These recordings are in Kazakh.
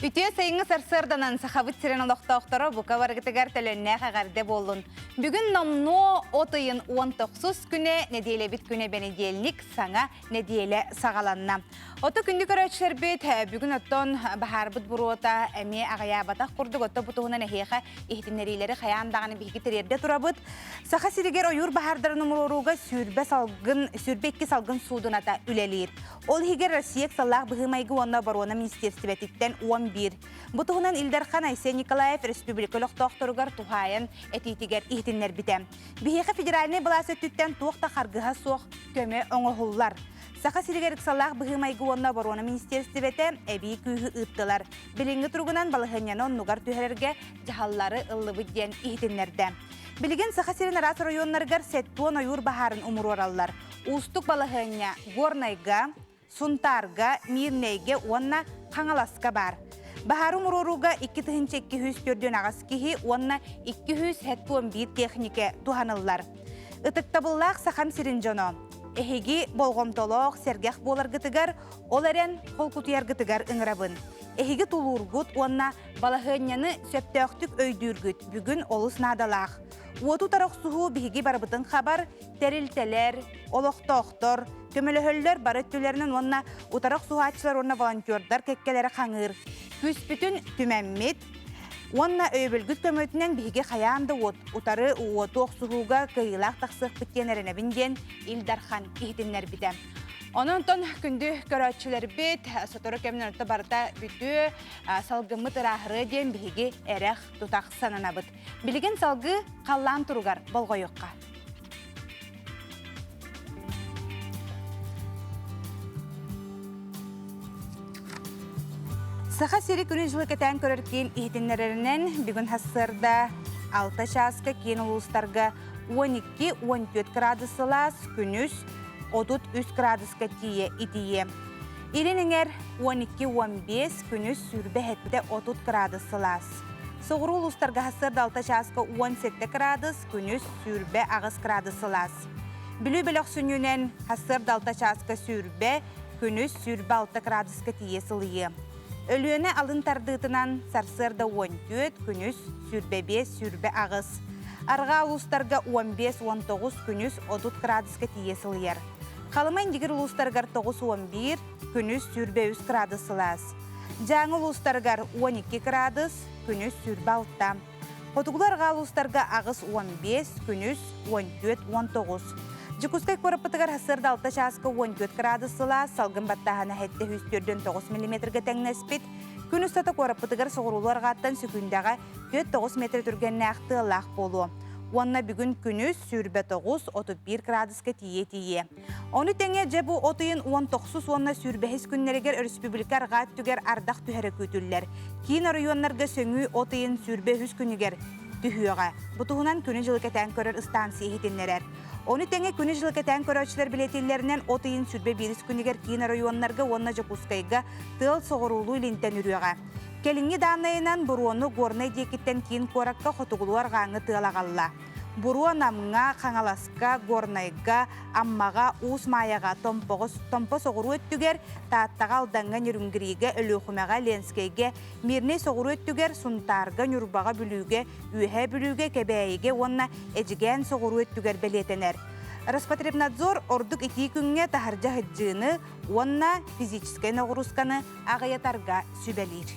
Ütüye sayıngı sarsırdanan saxabıt siren oloqtoqtoro buka vargıtıgar tölönne xagarde bolun. Bugün nomno otayın 19 güne nediyele bit güne benedelnik sana nediyele sağalanna. Oto kündük öğretçiler bit bugün otton baharbıt buruota emi ağaya batak kurduk otto butuğuna nehiyeqa ihtimlerileri xayandağını bihki tererde turabıt. Saxa siriger oyur bahardarın umuruga sürbe iki salgın suudunata ülelir. Ol higer Rusiyek sallah bıhımaygı onna barona ministersibetitten 11. Butuğunan İlderxan Aysen Nikolaev Respublikalıq doktorugar tuhayan etitiger ihtinler bitem. Bihiqa federalini bilası tütten tuğta xargıha soğuk köme oğuhullar. Saxa sirigerik sallah bıhımaygı onna barona ministersibete ebi kühü ıttılar. Bilingi turgunan balıhınyanon nugar tühererge jahalları ıllıbı diyen ihtinlerde. Bilgin saxa sirin aras rayonlargar settuan oyur baharın umuru orallar. Ustuk balıhınya Gornayga, Suntarga, Mirneyge onna Kanalaska bar. Baharı mururuga 2200 gördüğün ağız kihi onna 271 teknike tuhanıllar. Itıktabıllaq saxam sirin jono. Ehegi bolgomtoloq sergeq bolar gıtıgar, olaren kolkutuyar gıtıgar ıngırabın. Ehegi tulurgut onna balıhınyanı söptöktük öydürgüt, bugün olus nadalaq. Uotu taraq suhu bihigi barabıtın xabar, terilteler, oloqtoqtor, kömölöhöller baröttülerinin onna utaraq suhaçlar onna volontörдар kekkelere xanır. Küspütün tümemmit, onna öbülgüt kömötünen bihigi xayamda utarı uotu suhuga kıyılaq taqsıq bitkenerine binden İlderxan ihtinler bitem. Onunton kündü körötçüler bit, sotoru keminen ötü barda bütü salgımıt ırahırı den bihigi ereq tutaq sananabıt. Bilgin salgı qallan turugar bolgoyuqqa. Saxa sirik ünücülük eten körörken ihtinlerinin bugün hasırda 6 şaska keyin ulustarga 12-14 gradusılas günüs 33 graduska tiye itiye. İlininger 12-15 günüs sürbe hette 30 gradusılas. Soğuru ulustarga hasırda 6 şaska 17 gradus günüs sürbe ağız gradusılas. Bilü bilok sününen hasırda 6 şaska sürbe günüs sürbe 6 graduska tiye sılıyı. Ölüyöne alın tardığıtınan sarsırda 14 günüs sürbe 5 sürbe ağız. Arga ulustarga 15-19 günüs 30 graduska tiye sılıyar. Kalımayın digir ulustargar 9-11 günüs sürbe 3 gradusılas. Жаңы ulustargar 12 gradus günüs sürbe 6. Kotugular arga ulustarga ağız 15 günüs 14-19. Jukuskay korapıtıgar hasırda 6 şaska 14 gradusıla salgın battahana hette 109 mm tengnespit. Günüs tata korapıtıgar soğurulu argattan sükündaga 4-9 metre türgenine aktığılaq bolu. Onna bugün günüs sürbe 9-31 graduska tiye. Onu tenge cebu otuyun 19 onna sürbe hes günleriger Respublika argat tüger ardaq tühere kütüller. Kiin arayonlarga söngü otuyun sürbe hüs günüger tühüyoga. Butuğunan günü jılketen körör istansiye hitinlerer. Onu tenge günü jılketen köröçler biletillerinden otuyun sürbe biris günüger kiin arayonlarga onna jakuskayga tıl soğurulu ilinten ürüyoga. Kelingi danayınan buruonu gornay dekitten kiin korakka xotuguluar gaŋı tığalagalla. Buruo namga, Kanalaska, Gornayga, Ammaga, Usmayaga, Tompo soğuru öttüger, Taattaga aldangan yürüngiriga, Ölüxumaga, Lenskeyge, Mirne soğuru öttüger, Suntarga, Nurbaga bülüge, Ühe bülüge, Kebeyige, onna Ecigen soğuru öttüger beletener. Роспотребнадзор ордук 2 күнгө таһаржа хыджыны, onna физический нагрузканы агыятарга сүбелир.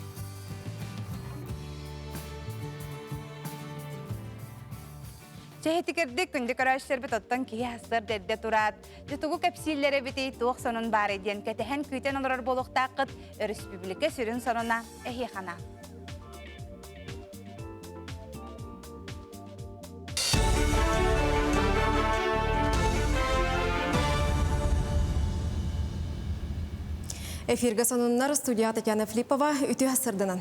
Çehetikerdik күнді көрәшілер біт оттан кей хастар дәдді тұрат. Жұтуғы кәпсиллері біті туық сонын бар еден кәтіхен күйтен олар болуқтақыт Республика сүрін сонына әхейхана. Эфирге сонуннар студия Татьяна Флипова үтü хасырдынан.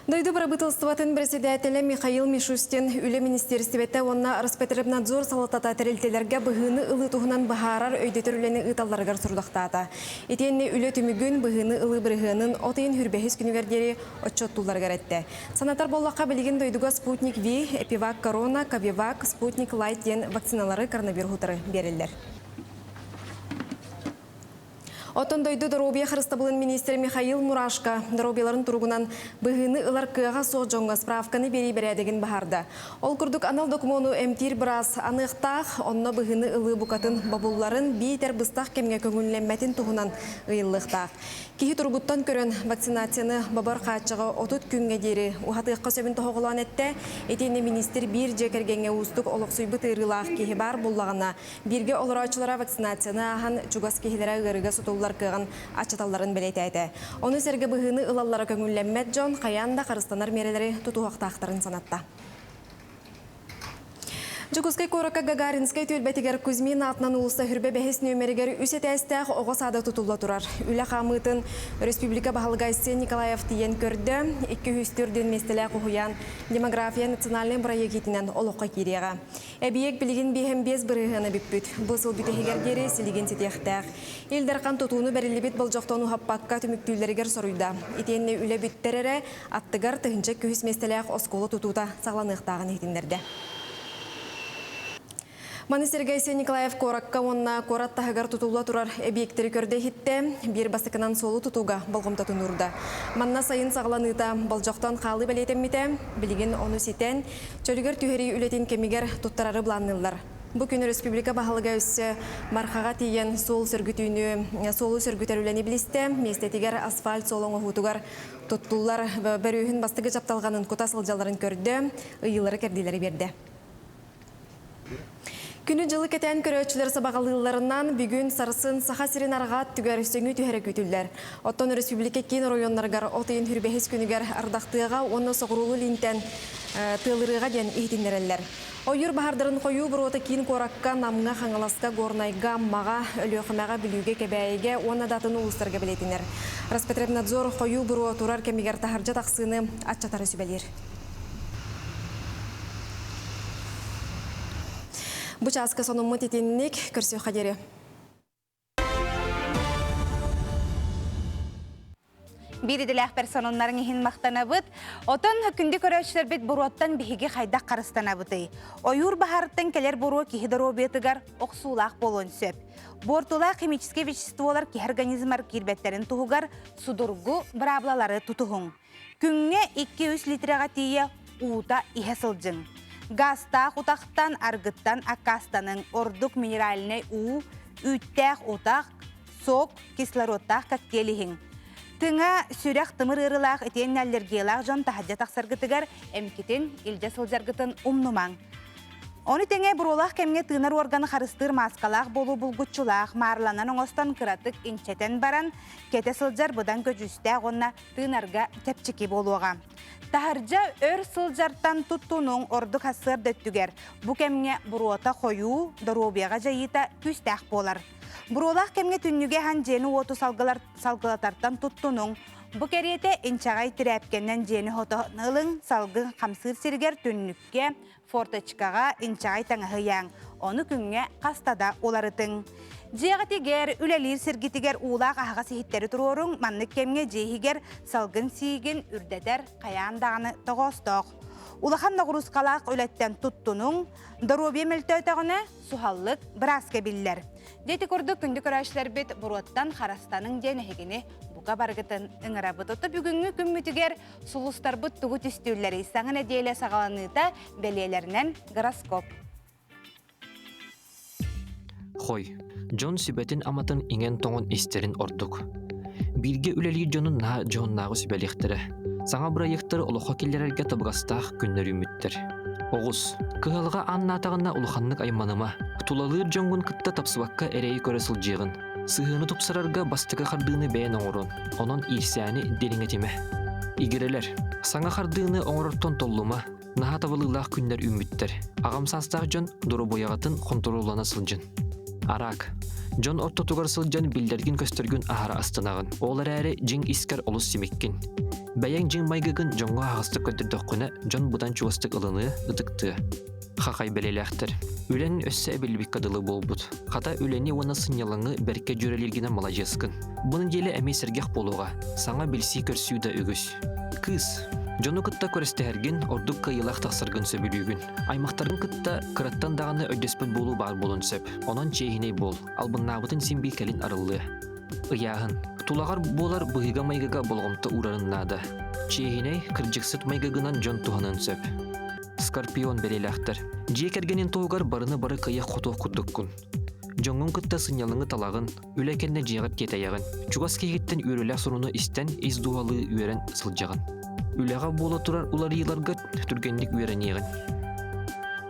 Дойду правительствотын председателі Михаил Мишустин үлі министерстивете онна Роспотребнадзор салатата тәрелтелерге бұғыны ылы тұғынан бағарар өйдетір үлені ұталарғар сұрдақтата. Етенне үлі түмігін бұғыны ылы бірғының отайын хүрбәхіз күнігердері отчоттуларғар әтті. Санатар боллаққа білген дойдуға Спутник V, Эпивак Корона, Кавивак, Спутник Лайт ден вакциналары коронавирус берілдер. Отон дойду Доробия Хрыстабылын министр Михаил Мурашко Доробияларын туругунан быгыны ылар кыага соожонга справканы бери бередеген бахарда. Ол курдук анал документу эмтир брас аныктах, онно быгыны ылы букатын бабулларын бейтер быстах кемге көңүлленметин тугунан ыйыллыктах. Кихи турбуттан көрөн вакцинацияны бабар качыга 30 күнгө дери ухатыкка сөбүн тоголан этте, этини министр бир жекергенге устук олоксуйбут ырылах кихи бар буллагана бирге олорочулара вакцинацияны ахан чугас кихилere ырыга сутуллар кыган ачаталларын белетейди. Оны серге быгыны ылаллара көңүлленмет жон каянда карыстанар мерелери тутуактактарын санатта. Жукускай Корака Гагаринскай тюльбетигер Кузьмин атынан улуста хүрбе бәхес нөмерегер үсетәстәқ оғас ада тұтылла тұрар. Үлі қамытын Республика Бахалгайсы Николаев тиен көрді, 200-түрден местелі құхуян демография национальный проектінен олыққа кереға. Әбиек білген бейхем без бірігіні бүппіт. Бұсыл бүтігергері сілеген сетектәқ. Елдерқан тұтуыны бәрілібет бұл жоқтауыны хаппаққа түміктілерігер соруйда. Етенне үлі бүттерері аттығар тұхынча 200 местелі осколы тұтуыта сағланықтағын етіндерді. Манисергайсы Николаев Коракка онна Корат тахагар тутулла турар объекттери көрде хитте, бир басыкынан солу тутуга болгомта тунурда. Манна сайын сагланыта болжоктон калы белетеммите, билигин ону ситен, чөлүгөр түһери үлетин кемигер туттарары бланнылар. Бу күнү Республика Бахалга өссө мархага тиен солу сөргүтөрүлени билисте, местетигер асфальт солоңо хутугар туттуллар бөрүхүн бастыгы жапталганын кута сылжаларын көрдө, ыйылары кердилери берди. Күні жылы кетен көрөчілер сабағалыларынан бүгін сарысын саха сирен арғат түгер сөңі түхәрі көтілдер. Оттон Республика кен районларғар отайын хүрбехес күнігер ардақтыға оны соғырулы линтен тылырыға ден ихтіндерелер. Ойыр бағардарын қою бір оты кен коракка намға қаңаласқа горнайға маға өліқымаға білуге кәбәйге оны датын ұлыстарға білетінер. Распотребнадзор қою бір отурар кемегер тахаржа тақсыны атчатары сүбелер. Бучаска сонуммы тетенник көрсө хадери. Бириделях персоналларын ихин мақтанабыт, отон күнді көрөчілер бет бұруаттан бігеге қайдақ қарыстанабыты. Ойур бахарыттан келер бұру кихидер обетігар оқсулақ болуын сөп. Бортула химическе веществолар ки организмар кирбеттерін туғығар судургу браблалары тутуғын. Күнге 200 литрага тие уыта ihe сылжың. Гастақ утақтан аргыттан акастаның ордук минераліне у, үттәқ утақ, сок, кислородтақ коктейліхін. Тыңа сүрәқ тымыр ырылақ етен аллергиялақ жон тахаджа тақсаргытыгар әмкетін илжа сылжаргытын умнумаң. Оны теңе бұролақ кәмге тынар органы қарыстыр маскалақ болу бұлгутчулақ марланан оңостан кыратык инчетен баран, кете сылжар бұдан көжістәқ онна тынарға тәпчеки болуға. Тахаржа өр сылжартан туттунуң ордук хасыр дөттүгер. Бу кемге буруота қою, доробияға жайыта күстәқ болар. Буролақ кемге түннүге хан жені оту салгылатартан туттунуң. Бу керете инчағай тірәпкеннен жені хотығылың салгы қамсыр сиргер түннүкке форточкаға инчағай таңығыяң. Оны күнге қастада оларытың. Жеғатигер, үлелер сиргитигер улақ аға сихиттері тұрорың, маннык кемге жейгер салгын сиген үрдедер қаяндағыны тоғостық. Улахан нағырусқалақ өлеттен туттунуң, доробия мөлтөйтағыны сухаллық біраске биллер. Дети көрді күнді көрәшілер бет бұруаттан қарастаның денігіні бұға барғытын ұңырабыт. Оты бүгінгі күммітігер сұлыстар бұт тұғы түстілері саңын әдейлі сағаланыта белелерінен гороскоп. Хой, Джон Сибетин аматын инген тоңын истерин ордук. Бирге үлелер Джонун на Джоннағы сүбелектері. Саңа бұрайықтыр олыққа келерерге табығастақ күннер үміттер. Оғыз, кығалға аннатағына ұлықанлық айманыма, тулалыр Джонгун кытта тапсыбаққа әрейі көресіл жиғын. Сығыны тұпсырарға бастығы қардығыны бәйін оңырын, онын ирсияны деліңетеме. Игерелер, саңа қардығыны оңырыртон толлума, наға табылылақ күннер үміттер. Ағамсастақ Джон дұры бояғатын контроллана сылжын. Арак, Джон ортотугар сылжан билдерген көстергін ағара астынағын. Олар әрі жин искер олыс семеккен. Бәйен жин майгығын Джонға ағыстық көдірдіққыны Джон бұдан чуастық ылыны ұдықты. Хақай бәлеләқтір. Үлен өссі әбілбек қадылы болбұд. Қата үлені оны сынялыңы бәрке жүрелергені малажескін. Бұның елі әмейсергеқ болуға. Саңа білсі көрсүйді үгіс. Кыз. Жону кытта көрестәһәрген ордук кыйылах тахсыргын сөбүлүгүн. Аймактардын кытта кыраттан даганы өдөспөт болуу бар болун сөп. Онон чейхиней бол. Албыннабытын симбил келин арылды. Ыяһын. Тулагар болар быйга майгага болгомта урарыннада. Чейиней кыржыксыт майгагынан жон туханын сөп. Скорпион берелахтар. Жекергенин тоогар барыны бары кыя хотох курдуккун. Жоңгун кытта сынялыңы талагын, үлекенне жегат кетаягын. Чугас кегиттен үреле суруну истен издуалы үйерен сылжагын. Үлега бола турар уларыйларга түргенлик үйеренегін.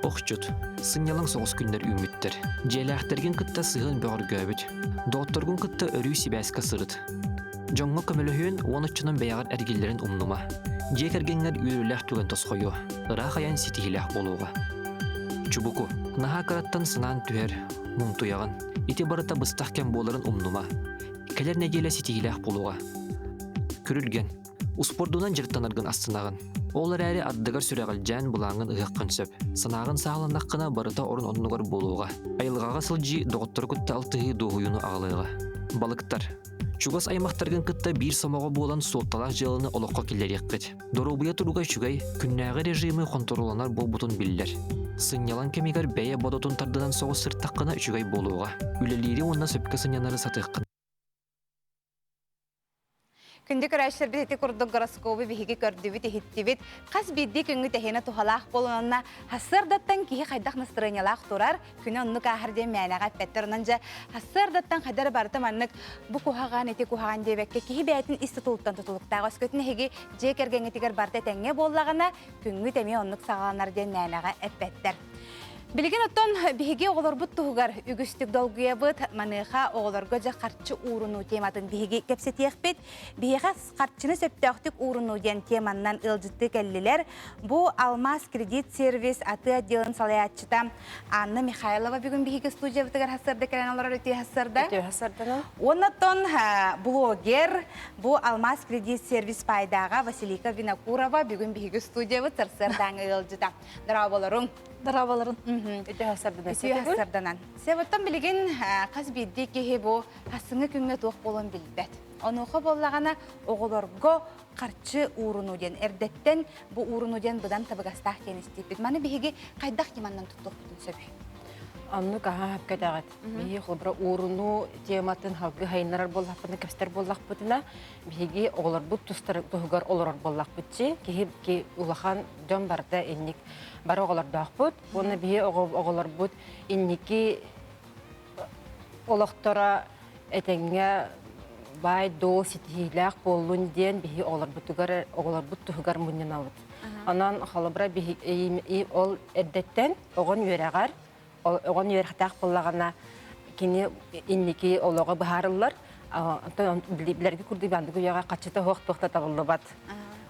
Охчут, сынялың соғыс күндер үміттер. Желахтерген кытта сыгын бөгір көбіт. Доотторгун кытта өрүү сибәсқа сырыт. Жоңго көмөлөһүн уонуччунан бэягар эргиллерин умнума. Жекергенлер үйерелэх түген тосхойу. Ыраах аян ситихилэх болуға. Чубуку, наха караттан сынан түер, мунтуягын. Ити барыта быстахкен боларын умнума. Келер неделе ситихилэх болуға. Күрүлген, успордунан жырттанаргын астынагын. Олар әрі аддыгар сүрәгіл жән бұлаңын ұйыққан сөп. Сынағын сағыланаққына барыта орын онынығар болуға. Айылғаға сылжи доғыттар күтті алтығы доғуыны ағылыға. Балықтар. Чугас аймақтарғын кытта бір самаға болан солталақ жылыны олыққа келер еққет. Дорубыя тұруға чүгай күннәғі режимі контроланар бол бұтын білдер. Сынялан кемегер бәйе бодотын тардыдан соғы сырттаққына чүгай болуға. Үлелері онна сөпке сынянары сатыққын. Күнді көрәшір біз еті күрді гороскопы бігігі көрдібіт, ехеттібіт. Қас бейді күнгі тәхені тұхалақ болуынна хасырдаттан кейі қайдақ настроениялақ тұрар, күні оннық ахырден мәнәға пәттір. Онанжа хасырдаттан қайдары барытым аннық бұ кухаған, еті кухаған дебекке кейі бәйтін істі тұлықтан тұтылықтағы. Өскөтіне хеге жек әргенетігер барты тәңе боллағына күнгі тәме оннық сағаланарден мәнәға әппәттір. Билген оттон биһиги оголор бут тугар үгүстүк долгуя бут маныха оголорго жа карчы уруну тематын биһиги кепсетиехпит биһига карчыны сөптөктүк уруну ден теманнан ылжытты келлилер бу Алмаз кредит сервис аты отделын салаятчыта Анна Михайлова бүгүн биһиги студиябытыгар хасырда келен алар өтө хасырда оннотон блогер бу Алмаз кредит сервис пайдага Василика Винокурова бүгүн биһиги студиябыт сырсырдаң ылжыта дараболорун Дарабаларын. Өте хасарданан. Себоттан білген қаз бейді кеге бұл хасыңы күнге туық болын білбәт. Онуға боллағана оғылорго қарчы урынуден, әрдеттен бұл урынуден бұдан табығастақ кеністепет. Маны бейге қайдақ кеманнан тұттық бүтін сөбі? Анны каға хапкадағат. Бейге қолбыра урыну тематын халғы хайнарар боллақ бұтына, кәпстер боллақ бұтына, бейге оғылар бұт тұстығығар оларар боллақ бұтчы, ке улахан жон барда еннік бар оғылар дақ бұт, оны бейге оғылар бұт еннекі олақтара әтәңе бай дол сетихилақ болуын ден бейге оғылар бұт тұғығар мұнен ауыт. Анан қалыбыра бейге ол әрдеттен оғын өрәғар, оған үйерхтақ болағана кені иннеки олуға бұхарылар, білерге күрді бәндігі үйеға қачыта хоқ-тоқта табылды бат.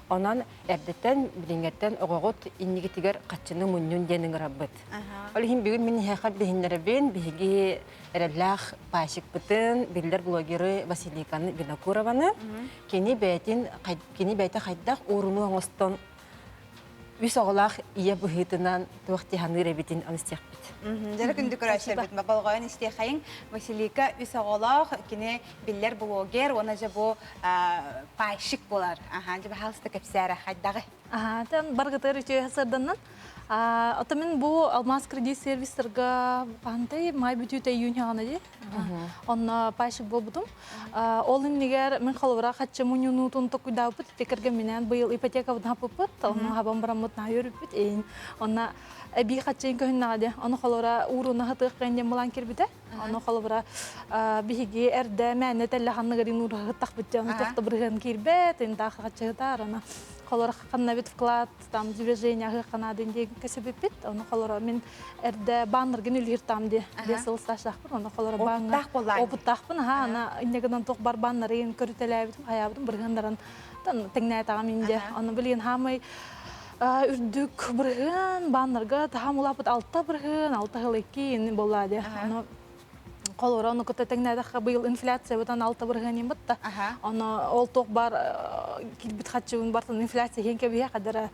Онан әрдеттен, білінгеттен оғығыт иннеки тігер қачыны мұнын денің раббыт. Ол ең бүгін мен хеқат бігіндері бен, бігі әрәлләқ пашық бұтын, білдер блогері Василиканы Винокурованы, кені бәйті қайдақ орыны оңыстан үс оғылақ ие бұхытынан туақты ханы рәбетін аныстияқ біт. Жәрі күнді көрәшер біт. Балғайын істейқайын Василика үс оғылақ кені білдер блогер, оны жа бұл пайшық болар. Жа бағалысты көпсәрі қайдағы. Барғытыр үші хасарданнан. Атымен бұл Алмаз кредит сервистерға бандай май бүтіті июнь ғана де. Онна пайшық бол бұдым. Олын негер мен қалывыра қатшы мұнюну тұнты күйдау бұд. Текерге менен бұйыл ипотека бұдна бұд. Онна хабан бұрамыд на өріп бұд. Онна әбі қатшын көхін нағады. Оны қалывыра ұруына ғытық қайынден мұлан кербіді. Оны қалывыра бігі әрді мәні тәлі қанығырын ұруға ғыттақ бұд. Оны тоқты бірген кербет. Енді қатшы ғытар. Колора хаканна бит вклад там движение хаканадын деген кесебет бит. Оны колора мен эрде баннерген үлгер там де сылсташдакпын. Оны колора банга опуттакпын. Ана инегеден ток бар баннерин көрүтелебит. Аябым биргендерин теңнәйтагам инде. Аны билген хамай үрдүк бирген баннерга тахамулапыт алтта бирген, алты хылыки болады. Аны колора оны көтө теңнәйтага быйыл инфляция бутан алты бирген битта. Аны ол ток бар килбит хатчыбын бартын инфляция хенке бия кадара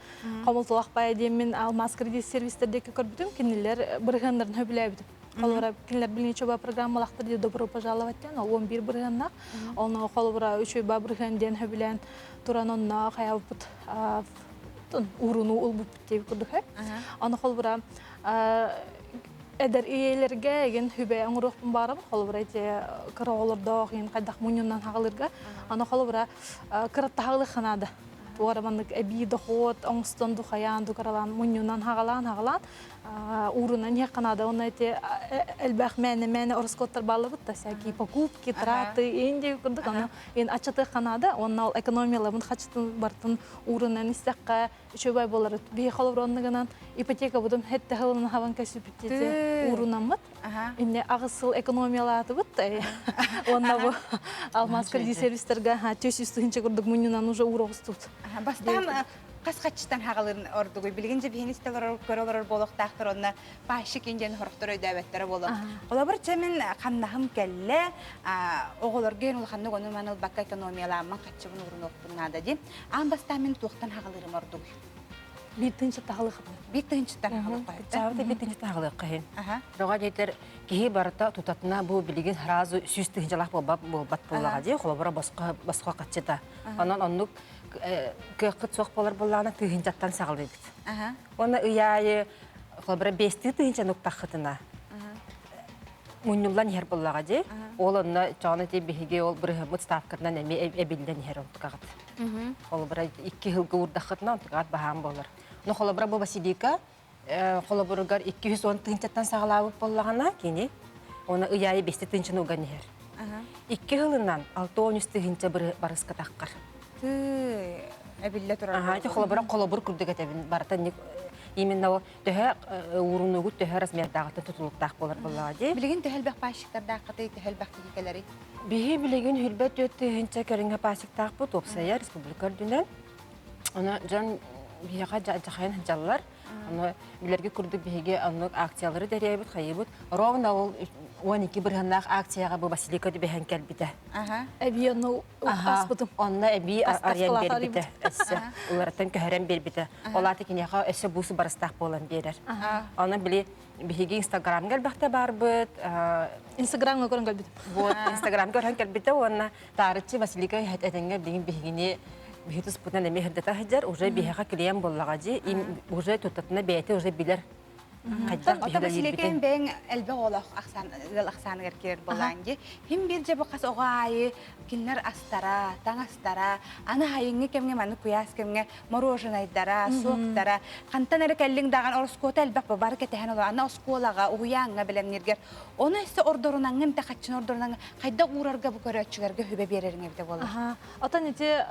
камылтылак бай демен Алмаз кредит сервистердеки көрбүтүм кинилер биргендерин хөбүлөбүт. Колора кинилер билинче ба программалактыр ди добро пожаловать ден, ол 11 биргеннак. Оны колора 3 ба биргенден хөбүлөн туранонна каябыт уруну улбут деп көрдүк. Аны колора Эдер иелерге еген хүбе оңырықпын барым, қолыбыра те кыры олырдоқ, ен қайдақ мұнюннан хағылырға, аны қолыбыра кырытта хағылы қанады. Туарабандық әбей дұқот, оңыстон дұқаян, дұқаралан, мұнюннан хағалан, урынан не қанады. Оны әте әлбәқ мәні орыскоттар балы бұтта, сәкі покупки, траты, ендей күрдік, аны ен ачыты қанады, оны ол экономиялабын қачытын бартын урынан істәққа шөбай болары. Бей қолыбыра онығынан ипотека будем хетте хылын хаван кәсіпеттеті урынамыт. Инне ағысыл экономиялаты бұтта. Онна бұ алмаз кредит сервистерге төс үстігінші күрдік мұнынан уже урағыз тұт. Бастам қасқатшыстан хағалырын ордугой. Білгенже бейіністелер көрілер болықтақтыр, онына башы кенден хорықтыр өйдәбеттері болу. Ола бір чәмен қамнағым кәлі, оғылырген ұлғанды оны маныл баққа экономияламан қатшығын ұрын оқпынады де. Ан бастамын туқтан хағалырым ордугой. Биттінші тағылы қыдым. Биттіншіттен хағалыр қайын. Чавды биттінші тағылы қайын. Роға дейтер кейі барыта тұтатына бұл білген разы сүйістігін жалақ болбат болаға де, қолабыра басқа қатшыда. Онан онлық көққыт соқ болар болағына түйін жаттан сағылды бит. Оны ұяйы қолабыра бесті түйін жанық таққытына. Мұнюлан ер болаға де, ол онына жағына де бейге ол бір мұт ставкарынан әме әбілден ер ұлтықағыт. Қолабыра 2 жылғы ұрдақытына ұлтықағыт бағам болар. Но холобра бо Василика, холобургар 210 тынчаттан сагалабып боллагана кини. Оны ыяй бесте тынчын уганер. 2 жылынан 6-13 тынча бір барыска таккар. Әбилле турар. Холобра колобур күрдүгө тебин барта именно о төһө урунугу төһө размердагы тутулуктак болар боллагы. Билген төһөлбәк пашыктарда кытай төһөлбәк кикелери. Бихи билеген хүлбәт төһөнчә көреңгә пашыктак бу топсая республика дүнен. Она жан бияға жақайын жаллар, білерге күрді бейге акциялары дәрейбіт, қайыбыт. Ровна ол 12 бірғаннақ акцияға бұл Василика ді бейген кәлбіті. Әбей оны аспытым. Онна әбей ариян бербіті. Олараттан көхәрен бербіті. Олаты кенеға өсі бұсы барыстақ болан берер. Оны біле бейге Инстаграм кәлбіқті бар бұд. Инстаграмға көрін кәлбіті. Инстаграм көрін кәлбіті. Онна тарытчы Василика әтәңге білген бейгіне бихитус путна не мехдета хаджар уже биха клиент боллагаджи уже тутатна бейте уже билер Ота Василикен бен элбе олох ахсан геркер боланги хим бир жабы кас огайы кинлер астара таңастара ана хайыңы кемге маны куяс кемге мороженайдара соктара кантан эре келлиң даган орскота элбе бар кетен ола ана осколага уянга белем нергер оны эсе ордорунаңын да качын ордорунаңы кайда урарга бу көрөчүгөргө хөбө берериңе де болду. Ата нете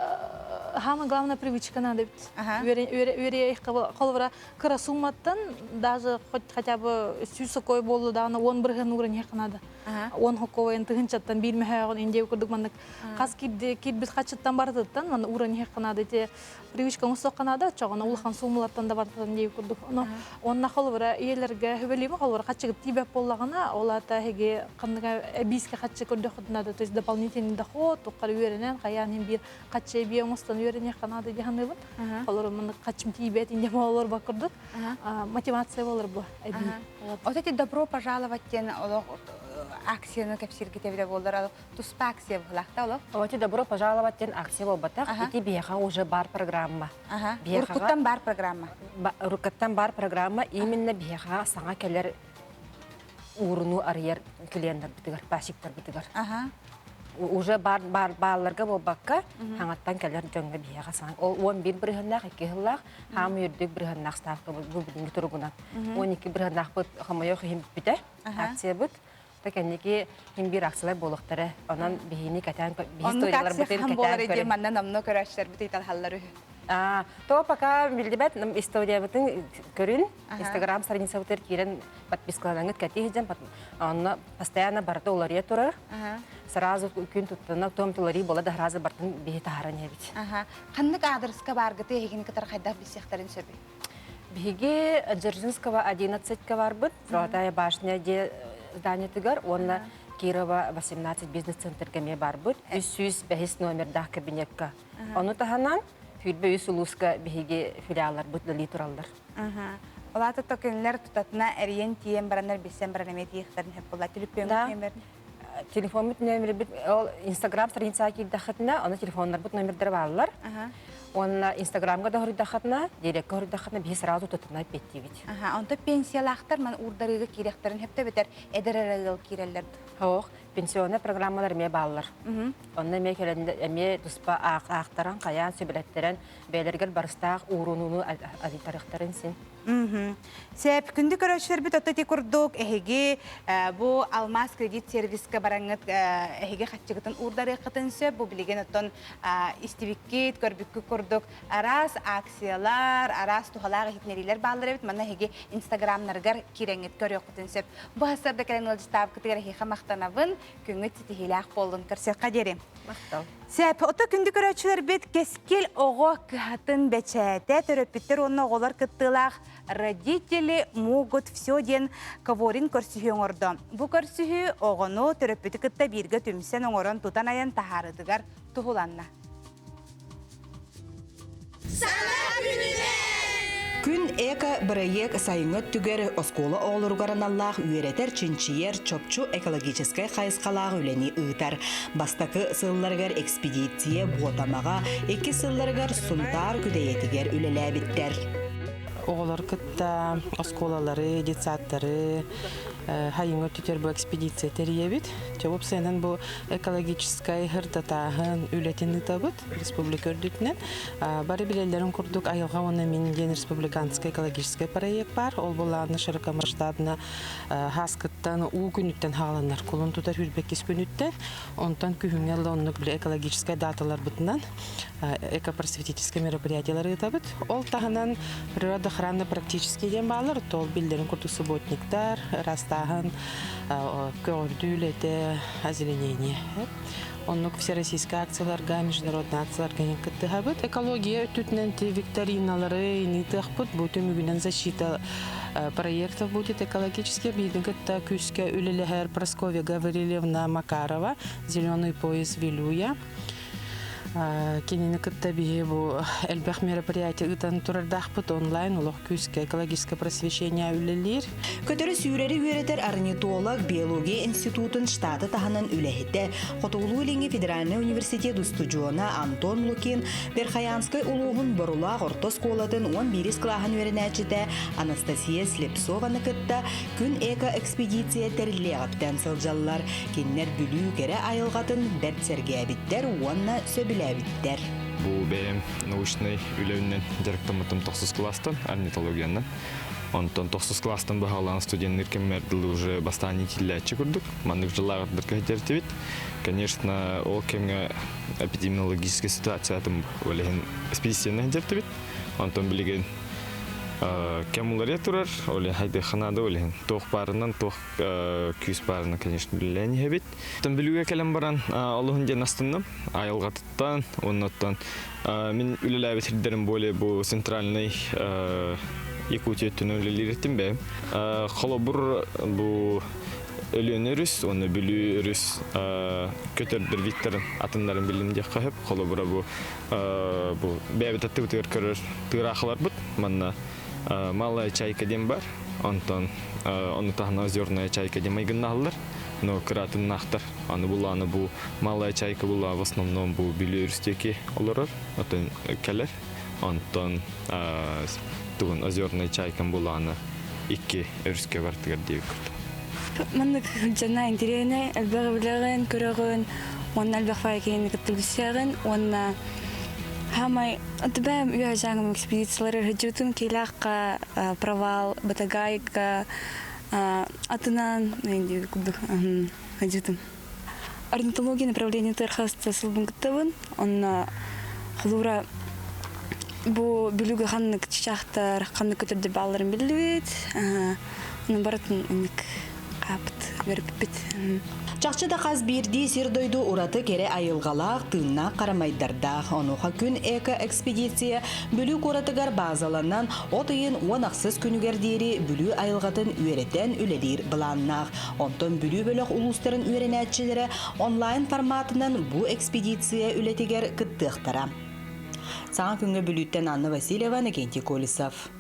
самая главная привычка надо быть. Увере их колвара красуматтан даже хотя бы сюсокой болду да на он бирген урын якнада. Он хоковен тыгынчаттан билмехагын инде көрдүк мандык кас кирде кирбит хачыттан бардыттан мана урын якнада те привычка мустаканада чагына улхан сумулаттан да бардыттан инде көрдүк. Онна колвара иелерге хөбөлеме колвара хачыгып тибеп боллагана олата хеге кандыга биске хачы көрдүк надо, то есть дополнительный доход укар уверенен каян бир хачы бие мустан уверене канада дегенде колвара мана хачым тибет инде болор бакырдык. Мотивация болор бу. Вот эти добро пожаловать тен акцияны кепсирге тебе болдыр, туспа акция булакта оло. Вот эти добро пожаловать тен акция болбатак, эти биха уже бар программа. Уркуттан бар программа. Уркуттан бар программа именно биха саңа келер урну арьер клиенттер битигер, пасиктер битигер. Уже балларга болбакка хаңаттан келер жөнгө биха саң. Ол 11 биргеннак 2 жыллак, хам юрдүк биргеннак ставка бу бүгүнкү тургунан. 12 биргеннак бут хамайо хим бите акция бут. Такенники хим бир акциялар болуктары. Анан бихини катан историялар бутен катан. Болар эди мандан намно көрөчтөр бит итал халлары. То пока билдебет нам история бутен көрүн. Инстаграм страница бутер кирен подпискалангыт катихжем. Анна постоянно барда олария турар. Сразу күн туттана томтулари болада сразу бартын бихи тахаран ебит. Кандык адреска баргыты хигин катар кайда бисехтерин сөбү. Биги Дзержинского 11-ка барбыт. Золотая башня де здание тыгар, онна Кирова 18 бизнес-центр кеме барбыт. 305 номердах кабинетка. Ону таханан Фүлбе Юсулуска биги филиаллар бутлали тураллар. Олата токенлер тутатна эриен тиен баранар бисен баранеме тиехтерин хеп болла. Телепен тиен телефон бит номер бит Инстаграм страница килдахатна, аны телефоннар бит номердер баллар. Онна Инстаграмга да хоридахатна, дирекка хоридахатна би сразу тотына беттибит. Онто пенсиялахтар мен урдарыгы киректерин хепте бетер эдеререгил киреллер. Хох, пенсионный программалар ме баллар. Онна ме келенде эме туспа актаран каян сөбелеттерен белергел барыстак урунуну адитарыктарын син. Сәп күнді көрәшілер біт отты текурдук әхеге бұл алмаз кредит сервиске бараңыт әхеге қатчығытын урдары қытын сөп, бұл білеген оттон истивиккет, көрбіккі көрдік арас акциялар, арас тухалағы хитнерилер бағылыр әбіт, мана әхеге инстаграмнарғар кереңет көрі қытын сөп. Бұл асырды кәлен ұлжыстап күтігер әхеге мақтанавын, күңіт сетихилақ болын көрсек қадері. Мақтал. Сәп, отты күнді көрәшілер біт кескел оғы кығатын бәчәті төрөппіттер онына оғылар кыттылақ родители могут все ден каворин көрсүхі оңырды. Бұ көрсүхі оғыну төрөппіті кытта бірге түмсен оңырын тұтан аян тахарыдығар тұғыланна. Күн эка проект сайыңыт түгер оскола оғылырғарын Аллах үйеретер чинчиер чопчу экологическай хайысқалағы үлені ұйтар. Бастақы сылларғар экспедиция бұғытамаға, екі сылларғар сұнтар күдеетігер үлеләбіттер. Оғылар кытта осколалары, детсаттары, хайыңы түтер бұл экспедиция тәребет. Чабып сенен бұл экологическай хырдатағын үлетені табыт республика өрдітінен. Бары білелерін күрдік айылға оны менен республиканскай экологическай проект бар. Ол болағыны шырықамырштадына хаскыттан у күніттен халанар. Колын тұтар үрбеккес күніттен. Онтан күйіңелі оны экологическай даталар бұтынан экопросветительскай мероприятиялары табыт. Ол тағынан природа охраны практически ден балар. Тол білдерін күрдік субботниктар, растағын көрдүлете озеленение. Оннук всероссийская акцияларга, международная акцияларга кыттыхабыт. Экология өтүтінен викториналары нитыхпыт, бұты мүгінен защита проектов будет экологически. Бидін кытта күске үлелехер Прасковья Гаврилевна Макарова, «Зеленый пояс Вилюя». Кенені кытта бие бұл әлбәқ мероприятие ұтан тұрардақпыт онлайн олық күске экологическое просвещение үлелер. Көтөрі сүйрері үйретер орнитолог биология институтын штаты таханын үләхетті Хотуғылу Ленге Федеральный университет устуджуына Антон Лукин Верхаянскай улуғын бұрылақ орта сколадын 11 клағын өрінәчіде Анастасия Слепсованы кытта күн эко экспедиция тәрілеғаптен сылжалылар. Кеннер бүлі кәрі айылғатын дәртсерге әбіттер уанна сөбілі әбіттер. Бұл бәйім научный үләуінен директорматым 9 кластан, орнитологияны. Онтон 9 кластан бағалан студенттер кемерділі уже бастан етіләтші күрдік. Мандық жылағырдыр кәйтерті бет. Конечно, ол кемге эпидемиологическая ситуация атым олеген экспедицияны кәйтерті бет. Онтон білеген кем улар тұрар, оле хайды қанады олеген. Тоқ барынан, тоқ күйіс барынан, конечно, біләне бет. Онтон білуге кәлем баран олығын ден астынным. Айылғатыттан, оннаттан. Мен үлілі әбетірдерім боле бұл центральный Якутия түнөлелер еттім бе. Қолабыр бұл өлөнеріс, оны білу өріс көтердір виттерін атындарын білімде қағып. Қолабыра бұл бәбет атты бұтығыр көрір тұғыр ақылар бұд. Манна малая чайка дем бар. Онтан оны тағына озерная чайка дем айгын нағылар. Но кыратын нақтар. Аны бұланы бұл малая чайка бұла в основном бұл білу өрістеке оларар. Отын кәлер. Онтан тугун озерный чайкан буланы 2 өріске бартыгар дейік күрді. Мандык жана интерене, әлбәғы білеген, көреген, оның әлбәқ файкені күттілісеген, оның хамай, отбәм үйе жаңым экспедициялары ғыджутым, кейлаққа провал, батагайка, атынан, ғыджутым. Орнитология направление тәрхасты сылбын күттівін, оның құлура Бу бүлүгө ханнык чачактар, ханнык көтөрдү балларын билбейт. Анын баратын уник капыт берип бит. Чакчы да каз бирди сирдойду ураты кере айылгалак тыынна карамайдарда. Онуха күн эко экспедиция бүлүк уратыгар базаланнан отыйын уанаксыз күнүгер дейри бүлү айылгатын үйреттен үлелир быланнах. Онтон бүлү бөлөк улустарын үйренәтчилери онлайн форматынан бу экспедиция үлетигер кыттыктара. Саңа күнге бүлүттен Анна Васильева, Никентий Колесов.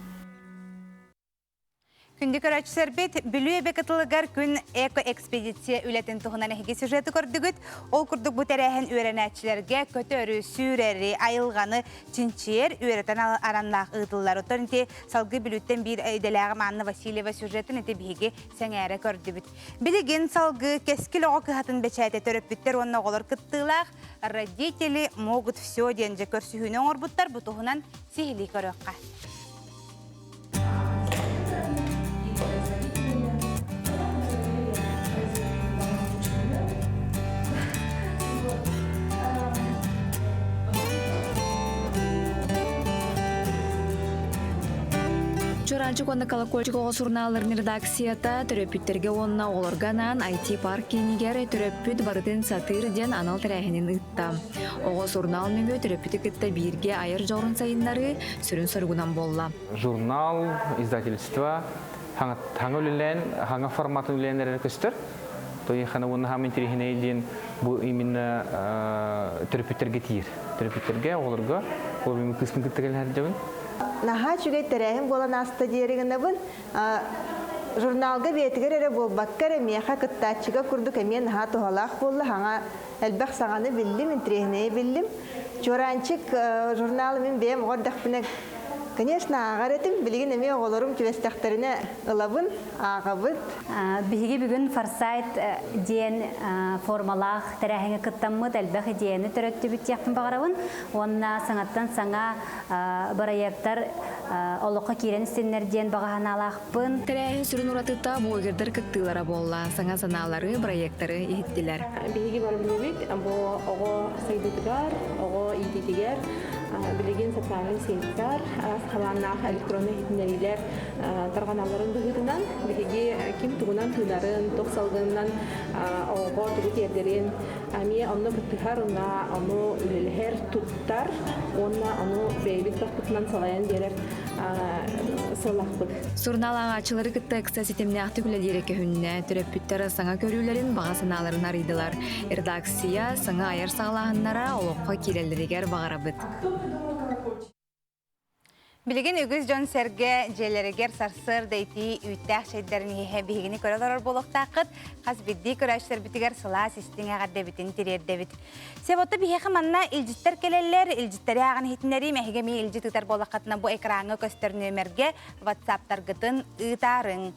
Күнді көрәтшісер бет, бүлі бекітілігер күн эко-экспедиция үлетін тұғынан әхеге сюжеті көрдігіт. Ол күрдік бұтәрәхін үйренәтшілерге көтөрі, сүйрәрі, айылғаны, чинчер үйретін аранлақ ұйтылар. Оттарынте салғы бүліттен бір өйделәғім Анна Васильева сюжетін әте бігі сәңәрі көрдігіт. Білеген салғы кескіл оғы кығатын бәчәйті төріп бүттер онына олар күттілақ. Родители могут все денже көрсүхінен орбуттар бұтығынан сихили көріққа. Чоранчык онна колокольчик оғы сурналарын редакцията төрөпүттерге онна олорганан IT парк кенигер төрөпүт барытын сатыр ден анал тәрәхінен ытта. Оғы сурнал мөмө төрөпүті кытта бирге айыр жорын сайынлары сүрін сөргунан болла. Журнал, издательство, хаңа үлілен, хаңа форматын үлілендерін көстір. Той хана оны хам интерехіне ден бұл именно төрөпүттерге тиір. Төрөпүттерге оларға олбемі кыскын кыттыгелін әрдебін. Наха чүгей тәрәхім болан асты дерігіні бұн, журналға бетігер әрі бол баққар әмеха күттачыға күрдік әмен наха тұғалақ болы, хаңа әлбәқ сағаны білдім, интерехіне білдім. Чоранчик журналы мен бәйім ғордақ бінек, конечно, ағар етім, білген әме оғыларым көвестақтарына ұлабын, ағабыд. Бігі бүгін фарсайт ден формалақ тәрәхіңі күттамыд, әлбәқ дені түректі бүттияқтың бағарабын. Онына саңаттан саңа бараяқтар олыққа керен істенлерден бағахан алақпын. Тәрәхін сүрін ұратыта бұғырдыр күттілері болла. Саңа саналары бараяқтары ехеттілер. Бігі бар білебет, оғы сайдетігер, оғы идетігер, білеген социальный сеттер, қаланнақ электронный хитнерилер тарғаналарын бұғырынан, білеге кем тұғынан тұйларын, тоқ салғынан оғы тұғы тердерін, әме оны бұттығар, оны үлелер тұттар, оны бәйбет бақпытынан салайын дерер сылақпыд. Сурнал ағачылары күтті әкса сетемне ақты күлелері көхінне, түреппіттері саңа көрілерін бағасыналарын арыдылар. Редакция саңа айыр сағалағыннара олыққа келелерігер бағарабыд. Білеген үгіз жон сәрге желерігер сарсыр дәйті үттәқ шайдарын ехе бігіні көрелер болуқтақыд, қаз бидді көрәшілер бітігер сыла систің ағадда бітін терердебіт. Себоты бігеқі манна илжіттер келелер, илжіттері ағын хетінері мәхігеме илжіттер болуқатына бұ экраңы көстер нөмерге WhatsApp-таргытын ұйтарын.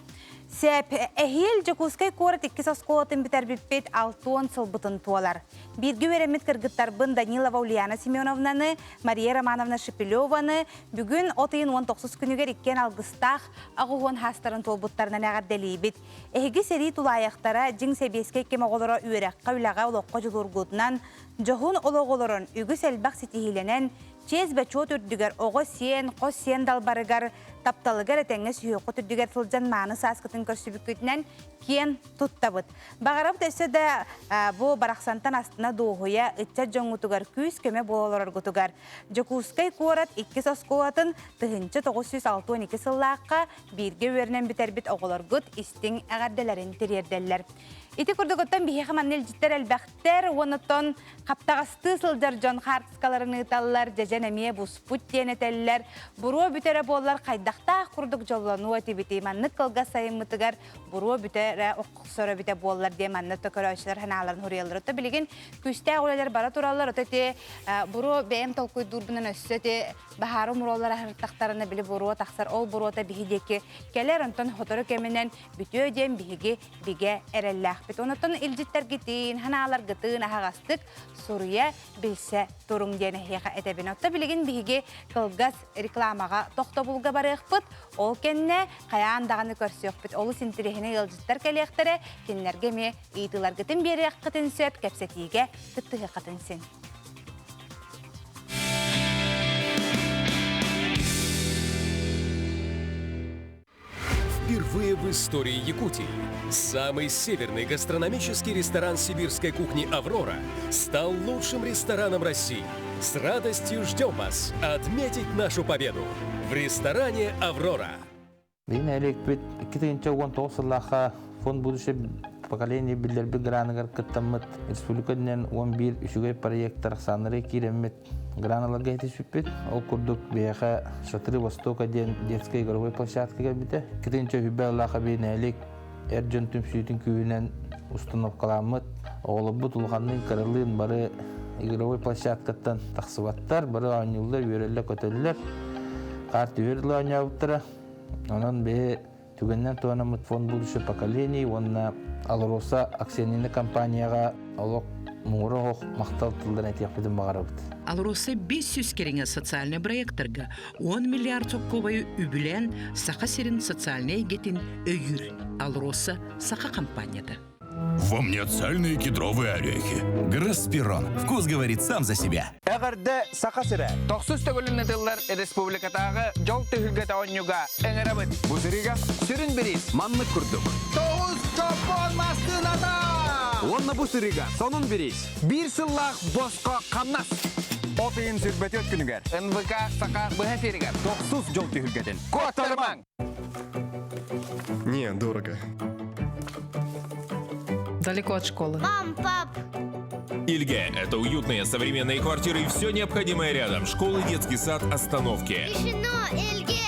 Сәп әхел жокускай корат 2 сосколатын бітер бітпет 6 сыл бұтын туалар. Бірге өремет кіргіттарбын Данилова Ульяна Семеновнаны, Мария Романовна Шепелеваны бүгін 19 күнігер еккен алғыстақ ағуғын хастарын толбұттарынан ағар дәлейбет. Әхеге сәрі тулаяқтара жың сәбеске кем оғылыра үйрәққа үліға олыққа жылырғытынан жоғын олығылырын үгіс әлбақ сетихиленен чез бәчот үрдігер оғы сен, қос сен далбарыгар тапталыгар әтәңі сүйеқы түрдігер сылжан маны сасқытын көрсібіккетінен кен тұттабыд. Бағарап төсі де бұл барақсантан астына доғуя үтча жоңғытығар күз көме болалар ғытығар. Жокускай корат 2 сосколатын тұхынчы 962 сыллаққа бірге өрінен бітербіт оғылар ғыт істің әғарделерін терерделер. Ити күрдігіттен бейхі маннел життер әлбәқтер, оныттон қаптағасты сылдар жон харкскаларын ұталылар, жәжен әмие бұспут ден әтәлілер, бұруы бүтері болар қайдақтақ күрдік жоллану әтебеті, маннық қылға сайымытығар, бұруы бүтері оққысыры біте болар де маннық төкөрәшілер хәналарын хұриялар. Өті білеген күсті әғылелер бара тұралар, өті бұруы бәйім толқой дұрбынан өсі, өті бахары мұролар әхіртақтарыны білі бұруы тақсар, ол бұруы та бігідекі кәлер онтон хотыры кемінен бүті өден бігі біге әрәлләқ. Онытын илжиттер гитин, ханалар гитин, ағастық, Сурия білсе тұрың дені хеға әдебін. Отта білеген бігі қылғас рекламаға тоқта бұлға барық бұд, ол кенне қаяндағаны көрсек бұд. Олы синтірехіне илжиттер кәлектері, кенлерге ме ұйтылар гитин бері қытын сөт, кәпсетіге тұттығы қытын сен. Впервые в истории Якутии самый северный гастрономический ресторан сибирской кухни «Аврора» стал лучшим рестораном России. С радостью ждем вас отметить нашу победу в ресторане «Аврора». Фонд будущее поколение билдерби граныгар кыттаммыт республикаден 11 үсүгөй проекттар саныры киреммет граналарга етишиппет. Ол курдук бияха Шатыры Востока ден детской игровой площадкага бите. Китинче хүббеллаха бейнелик эржен түмсүйтүн күйүнен установкаламмыт. Оголобут улганын кырылын бары игровой площадкаттан таксыбаттар, бары анюлдар үйрелле көтөллер. Карты үйрелле анябыттыра. Онан бе түгеннен туанамыт фонд будущее поколений, онна Алроса акционерный компанияга олок муурох мактал тылдан этияппеден багарабыт. Алроса 500 кереңе социальный проекторга 10 миллиард соккобайы үбілен сақа серин социальный гетин өйір. Алроса сақа компанияда. Во мне цельные кедровые орехи. Граспирон. Вкус говорит сам за себя. Эгерде сақа сире. Токсус төгілін тыллар республикатағы жол түйілгеті оңюга әңірабыт. Бұзырига сүрін біріз манны күрдік. Тоғыз чопон мастынада! Онна бұзырига сонын біріз. Bir сыллақ босқа қамнас. Отыйын сүрбеті өткінігер. НВК сақа бұға ферігер. Токсус жол түйілгетін. Котарман! Не, дорого. Далеко от школы. Мам, пап! Ильге – это уютные современные квартиры и все необходимое рядом. Школы, детский сад, остановки. Решено, Ильге!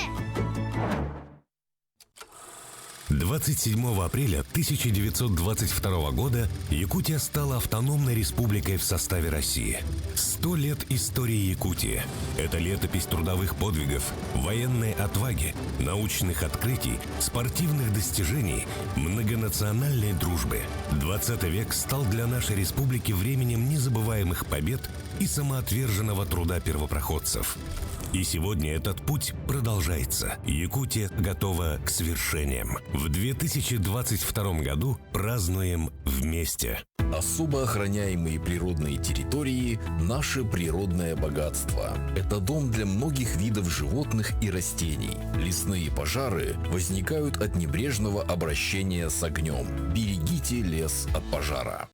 27 апреля 1922 года Якутия стала автономной республикой в составе России. 100 лет истории Якутии. Это летопись трудовых подвигов, военной отваги, научных открытий, спортивных достижений, многонациональной дружбы. 20 век стал для нашей республики временем незабываемых побед и самоотверженного труда первопроходцев. И сегодня этот путь продолжается. Якутия готова к свершениям. В 2022 году празднуем вместе. Особо охраняемые природные территории – наше природное богатство. Это дом для многих видов животных и растений. Лесные пожары возникают от небрежного обращения с огнем. Берегите лес от пожара.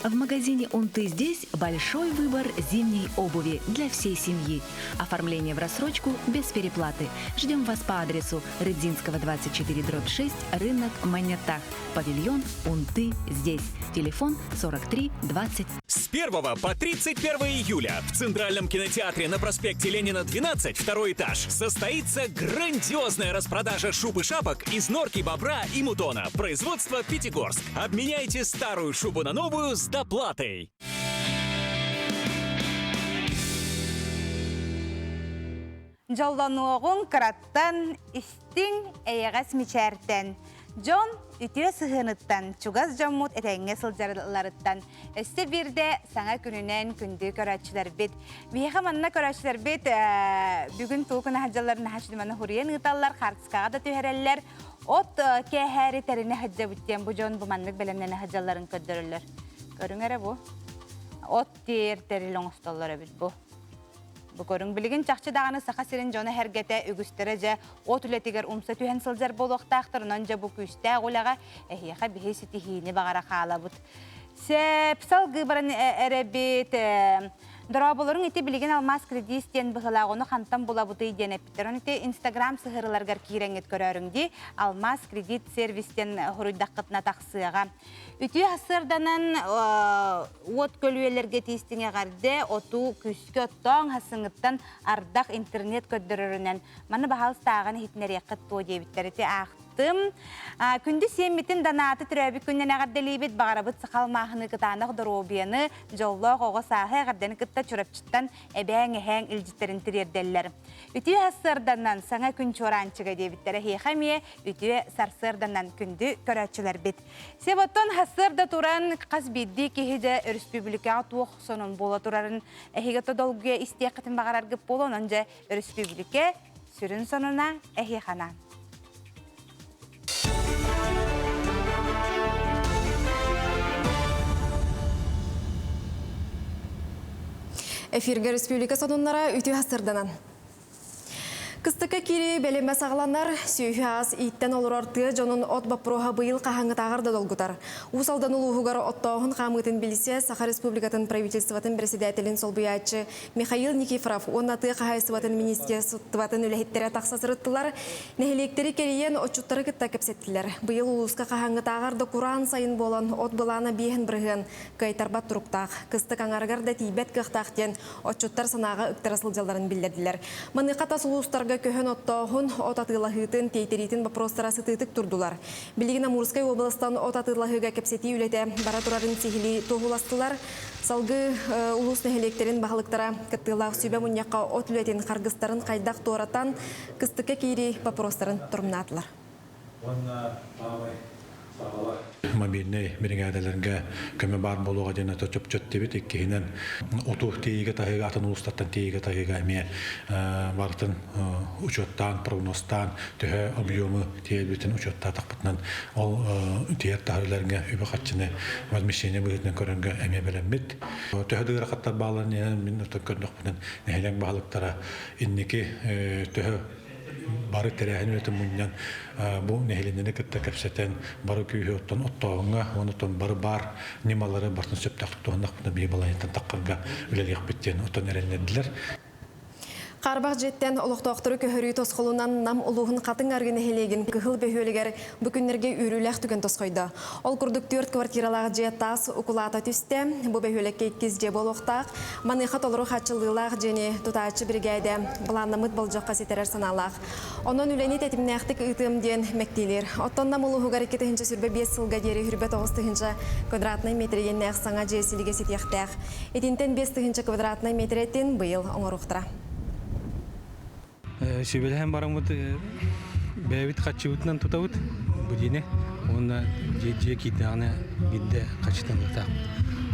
В магазине «Унты» здесь большой выбор зимней обуви для всей семьи. Оформление в рассрочку без переплаты. Ждем вас по адресу Рыдзинского 24/6, рынок Манятах. Павильон «Унты» здесь. Телефон 43 20. С 1 по 31 июля в Центральном кинотеатре на проспекте Ленина 12, второй этаж, состоится грандиозная распродажа шуб и шапок из норки, бобра и мутона. Производство Пятигорск. Обменяйте старую шубу на новую с доплатой. Жоллануғын қыраттан, істің әйеғас мечәрттен. Джон үтіе сығыныттан, чугаз жоммут әтәңе сылжарыларыттан. Өсті бірде саңа күнінен күнді көрәтшілер бет. Бейға манна көрәтшілер бет, бүгін тұлқын хаджаларын хашдыманы хұриян ұталар, қартысқаға да түйәрелер. От кәхәрі тәріне хаджа бүттен бұ жон бұманлық бәлемнені хаджаларын көддірілер. Көріңәрі бұ? От тер тәрілің ұсталары бет бұ. Бұ көрің білігін чақчы дағаны сақа сирин жоны әргеті үгістері жа от үлетігер ұмса түйен сылзар болуқтақтырынан жа бұ күсті ғолаға әйеға бейсі тихейіні бағара қала бұд. Сәпсал ғыбарын әрәбет дұрабылырың еті білеген алмаз кредистен бұғылағыны қантан бұла бұты иден әпіттерін еті Инстаграм сығырыларғар кейреңет көреріңді алмаз кредит сервистен ғұрыйдаққытына тақсыға. Үті ғасырданын от көлуелерге тестіңе ғарды оту күскі оттан ғасыңыттан ардақ интернет көддірірінен маны бағалыстағын хитінер еқіт той дебіттеріті ақты. Күнді семметін данаты түрәбі күннен ағарделейбет бағарабыт сықалмағыны қытанық дұробияны жоллық оғы сағы ағардені қытта чүрапчыттан әбәң әң үлжіттерін тірерделер. Үті ғасырданнан саңа күн чоранчыға дебіттері хейхамие үті сарсырданнан күнді көрәтшілер бет. Себоттон ғасырда туран қаз бейді кехеде республика туық сонын бола турарын әхегеті долгуя истеқетін бағарарғып болуын önce республика сүрін сонына әхейхана. Эфирге республика сонуннара үті ғасырданан. Кыстыка кири белеме сағыланар, сүйі аз иттен олар арты жонын от бапроға бұйыл қағаңы тағырды долгутар. Усалдан ұлығығар оттауын қамытын білсе, Саха Республикатын правительстватын председателін солбуячы Михаил Никифоров, онаты қағайсыватын министерстватын үләхеттері тақсасырыттылар, нәхелектері керейен отчуттары кітта кепсеттілер. Бұйыл ұлысқа қағаңы тағырды құран сайын болан от бұланы бейін бірген кайтарбат тұруқтақ. Кыстық аңарғарда тейбет қықтақтен отчуттар санаға үктірасыл жалдарын білдерділер. Маңықатас ұлыстарға көһөн оттоғын от атылағытын тейтеритін бапростара сытытык турдулар. Билигин Амурскай областан от атылағыға кепсети үлете бара турарын сихили тоғуластылар. Салгы улус нәхелектерін бағылықтара кыттылақ сүйбе мұньяққа от үлетін қарғыстарын қайдақ торатан кыстыққа кейри бапростарын тұрмнатылар. Мобильный бригадаларга көмө бар болуға жана төчөп төттебит иккинен утух тийге тагыга атын улустаттан тийге тагыга эме бартын учеттан прогностан төһө объемы тийбитин учетта таппытнан ол тиер тахырларга үбө катчыны возмещение быгытын көрөнгө эме белеммит төһөдүгөр каттар бааланы мен төккөндөкпүнөн нехелең баалыктара инники төһө бары терәһен өтөн муньян бу нехеленне кытта кепсетен бары күйө оттон оттоңга онотон бары бар немалары бартын сөптак тугандак бу би балайын такканга үлелек биттен оттон эреннедилер. Қарбақ жеттен олықтақтыры көхірі тосқылынан нам ұлығын қатын аргыны хелеген көхіл бөхөлігер бүкінлерге үйріләқ түген тосқойды. Ол күрдік 4 квартиралағы жеттас ұқылата түсті, бұл бөхөлекке 2 же болуқтақ, манықат олыры қатшылығылақ және тұтачы бригайды бұланнамыд болжаққа сетерер саналақ. Онын үләне тәтімнәқтік ұтымден мәктейлер. Оттон нам ұлығығар 2 сүрбе 5 сылға дері хүрбе 9 квадратный метрген нәқ саңа жесіліге сетектәқ. Етінтен 5 квадратный метреттен бұйыл оңырықтыра. Сибелһен барамыт бәбит качыбытнан тутабыт будине онна же китаны бидде качтан та.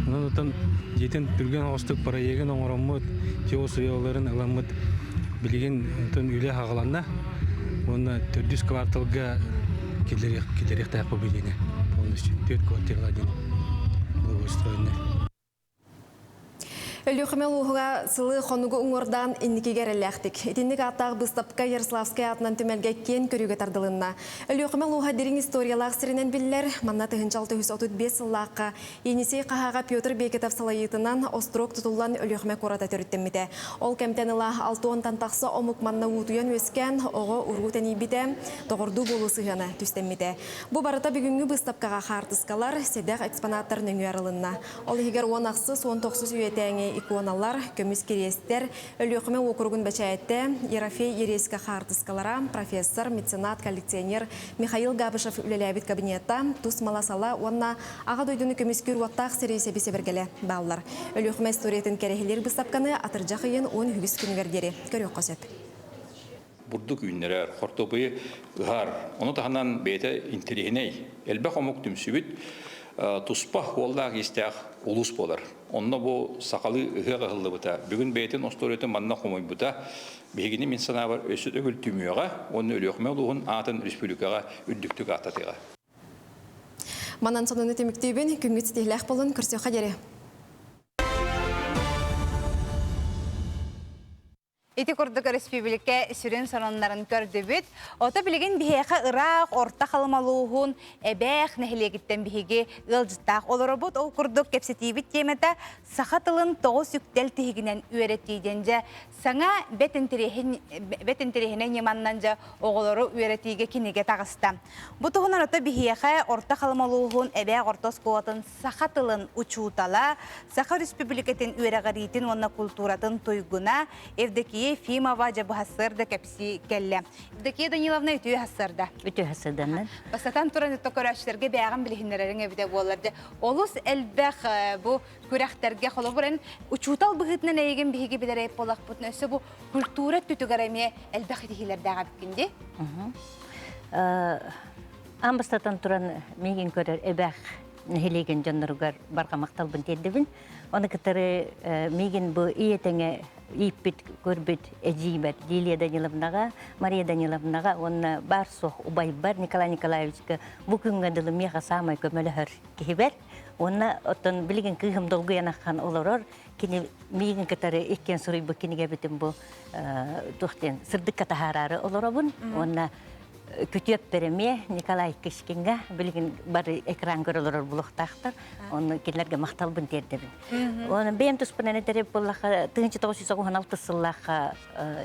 Ондан жетен түрген остык проектын оңороммут теосуяларын аламыт билген тон үле хагаланна онна 400 кварталга килерек тапы бидине. Полностью 4 квартирладин благоустроенный. Өліқімел ұғыға сылы қонуғы ұңырдан инникегер әліқтік. Етіндік аттағы бұстапқа Ярославскай атынан төмелге кен көріге тардылынна. Өліқімел ұға дерін историялақ сірінен білілер, манна 1935 сыллаққа енесей қағаға Петр Бекетов салайытынан острок тұтылан өліқіме қората төріттеммеді. Ол кәмтеніла 6-10 тақсы омық манна ұтуян өскен оғы ұрғытен ебіде тоғырду болысы ғана түстеммеді. Бұ барыта бүгінгі бұстапқаға қартысқалар седеқ экспонаттар нөңі арылынна. Ол егер 10 ақсы 19 үйетәңе иконалар, көміс керестер, өліқіме округын бәчәйетті Ерофей Ерескі қартысқалара профессор, меценат, коллекционер Михаил Габышев үлеләбіт кабинетта тұс маласала онна аға дойдыны көміс көр уаттақ серейсе бесе бергелі баллар. Өліқіме историятын кәрехелер бұстапқаны атыржақыйын 10 хүгіз күнгердері көрек қосет. Бурдук үйінлерер, қортопы ғар, оны тағынан бейті интерегіней. Әлбәқ омық түмсібіт, туспақ олдағы естәқ улус болар. Онна бу сақалы ұғыға ғылды бұта. Бүгін бейтін осториятын манна қомай бұта. Бегіне мен сана бар өсі өгіл түмеуға, оны өліқме олуғын атын республикаға үддіктік аттатыға. Манан сонуны теміктейбін, күнгіт стейләқ болын күрсе қадері. Ити курдук республика сүрен сононнарын көрдүбүт. Ота билеген бихеха ыраак орта халымалуухун эбэх нехилегиттен бихиги ылжыттаак олоробут. Ол курдук кепсетибит темета саха тылын тоғыз үктел тихигинен үйреттейденже саңа бетин терехине неманнанжа оголору үйреттейге кинеге тағыста. Бутуғынан ота бихеха орта халымалуухун эбэх ортос куатын саха тылын учуутала, Саха республикатын үйрәгаритин онна культуратын туйгуна Евдокия Ефимова жабы хассырда кепси келле. Евдокия Даниловна үтүү хассырда. Үтүү хассырдан. Бастатан туран үтті көрәштерге бәғын білігіндерін өбіде боларды. Олус әлбәқ бұ көрәқтерге қолы бұрын учутал бұғытынан әйген бігі білерейп болақ бұтын өсі бұ культура түтігіреме әлбәқ етігілерді біткінде? Амбастатан туран меген көрер әбәқ нәхелеген жаннарығар барға мақтал бұн теддібін. Оны кітары меген бұ иетіңе иппит көрбит эжибет Лилия Даниловнаға, Мария Даниловнаға, онна бар соқ убай бар Николай Николаевичка бу күнгө дылы мега самай көмөлөр кибер. Онна оттон билген кыгым долгу янакхан олорор кини миген катары эккен сурый бу киниге битим бу тухтен сырдык катахарары олоробун. Онна күтөп береме Николай Кишкинга билген бар экран көрөлөр булуктактар. Оны кинлерге макталбын дердебин. Оны бем туспунаны тереп буллаха 1996 сыллаха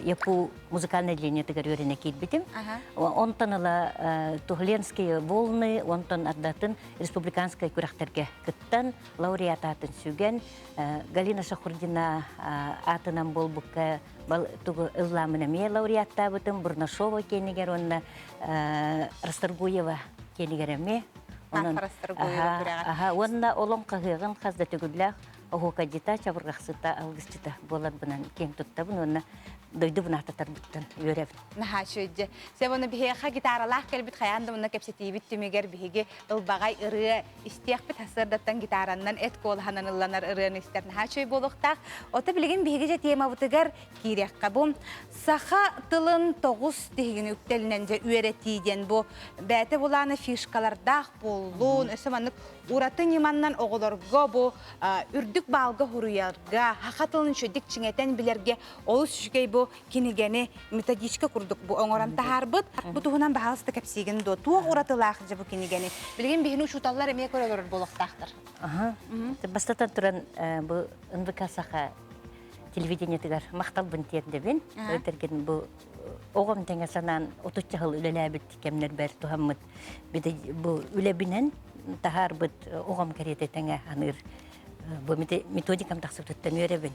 япу музыкальный линия тегер өренө килбитим. Онтонла Тухленские волны, онтон аддатын республиканская күрәхтерге кыттан лауреататын сүген Галина Шахурдина атынан болбукка тугу ызламына ме лауреатта бутым Бурнашова кенигер онна Расторгуева кенигереме. Онна олон кагыгын хазда төгүдләх охока дита чабыргаксыта алгысчыта болар бунан кең туттабын онна дойду бунахтатар буттан өреп. Нахашыджы. Севоны бихеха гитаралах келбит хаянды мына кепсетибит түмегер бихеге ылбагай ыры истияхбит хасырдаттан гитараннан эт колханан ылланар ырын истер. Нахашый болуктах. Ота билеген бихеге тема бутыгар кирек кабум. Саха тылын 9 дегин үктелиненже үйретиден бу бәте буланы фишкалардах боллун өсөманнык уратын иманнан оголорго бу үрдүк балга хуруярга хакатылын шөдик чиңетен билерге олус шүгей бу кинигени методичка курдук бу оңоран тахарбыт бу туһунан баалысты кепсиген до туох уратылаах же бу кинигени билген бихину шуталлар эме көрөлөр болуктактыр. Бастатан туран бу НВК саха телевидение тигар макталбын тиердебин. Өтерген бу огом теңесанан 30 жыл үлеләбит кемнер бер тухаммыт. Биде бу үлебинен тахарбыт огом керете теңе аныр. Бу методикам тахсыптан өребин.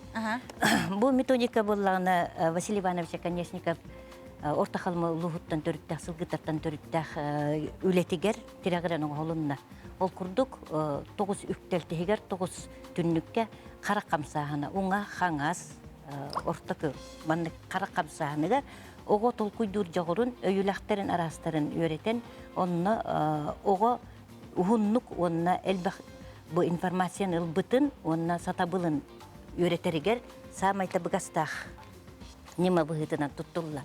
Бу методика буллагына Василий Иванович Конечников ортахалмы лухуттан төрүттәх сылгытартан төрүттәх үлетигер тирагыран оголунна. Ол курдук 9 үктелтигер 9 түннүккә кара камсаһына уңа хаңас ортакы банны кара камсаһыныга ого толкуйдур жогорун өйүләхтерин арастарын өретен онна ого ухуннук онна элбах бу информацияны ылбытын онна сатабылын өретеригер самайта быгастах нема быгытынан туттулла.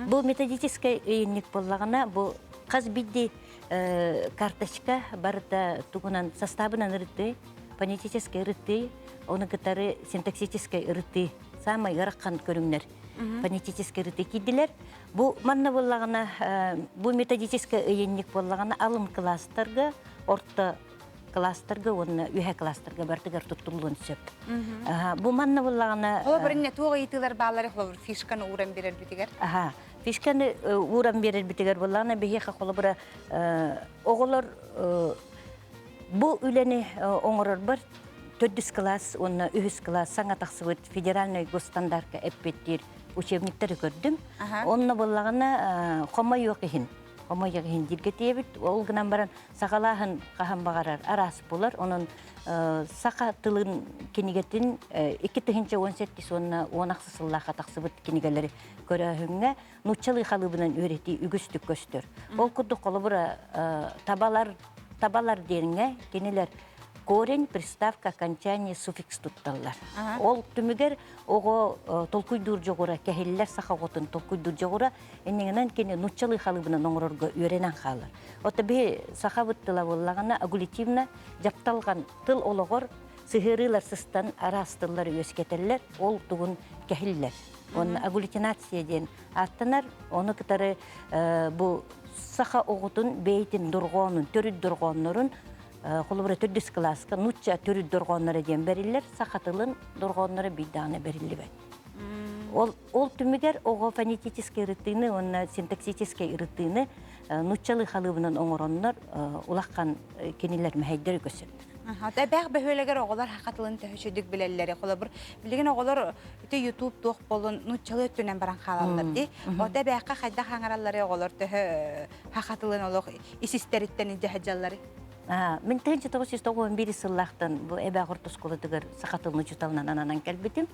Бу методический өйүннүк боллагына бу каз бидди карточка барда тугунан составынан ырыты, фонетический ырыты, оны кытары синтаксический ырыты, самай ыраккан көрүңнөр. Фонетический ырыты кидилер. Бу манна боллагына бу методический өйүннүк боллагына алым класстарга, орто класстарга, оны үйе класстарга бартыгар туттулуун сөп. Бу манна боллагына Ол биринне туга итилер баалары холор фишканы уран берер битигер. Фишканы уран берер битигер боллагына бехе холобура оголор бу үлени оңорор бар 4 класс, оны 3 класс саңа таксыбыт федеральный госстандартка эппеттир учебниктери көрдүм. Онна боллагына комой yok ихин. Комой yok ихин диргетебит. Ол гынан баран сагалахын кахан багарар арас болар. Онун сака тылын кинигетин 2-17 сонна 10 сыллаха таксыбыт кинигелери көрөһүнгө нуччалы халыбынан өрети үгүстүк көстөр. Ол курду колобура табалар деринге кинилер корень, приставка, окончание, суффикс тутталлар. Ол түмүгер ого толкуйдур жогора кехиллер сахаготун толкуйдур жогора эннегенен кени нуччалы халыбынан оңорорго үйренен халар. Ота бе сахабыттыла боллагана агулитивна жапталган тыл ологор сыгырылар сыстан арастылар өскетерлер, ол тугун кехиллер. Он агглютинация ден аттанар, оны кытары бу саха огутун бейтин дургонун, төрүт дургоннорун холобура 4 класска нучча төрүт дургоннору ден берилер, сахатылын дургоннору биданы берилбе. Ол түмүгер ого фонетический ырытыны, онна синтаксический ырытыны нуччалы халыбынан оңороннор улаккан кенилер мехейдер көсөт. Хата бәг бәһөләгәр оголар хакатылын төһөчүдүк билелләре холобур. Билеген оголар үтә YouTube тох болун нуччалы түнән баран халаллар ди. Ота бәгкә хайда хаңараллары оголар төһө хакатылын олох исистериттен иде хаҗаллары. Мен 1991 сыллахтан бу эбә гортус колытыгыр сахатылны чуталнан ананан келбитим.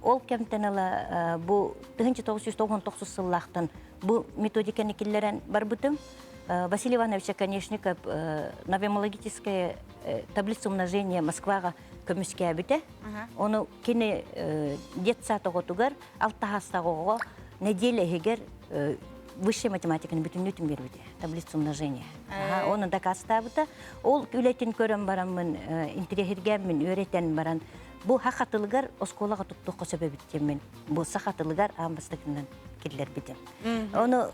Ол кемтенала бу 1999 сыллахтан бу методиканы киллерен барбытым. Василий Иванович Конечников новомологическая таблица умножения Москвага көмүскә бите. Оны кине детсата готугар алтахастагого неделя егер высшая математиканы бүтүнүтүн бербите, таблицу умножения. Оны да кастабыта. Ол үлетин көрөн барамын, интерехиргенмин, өретен баран. Бу хакатылыгар осколага туттукка себебиттемин. Бу сахатылыгар амбастыгынан киллер битем. Оны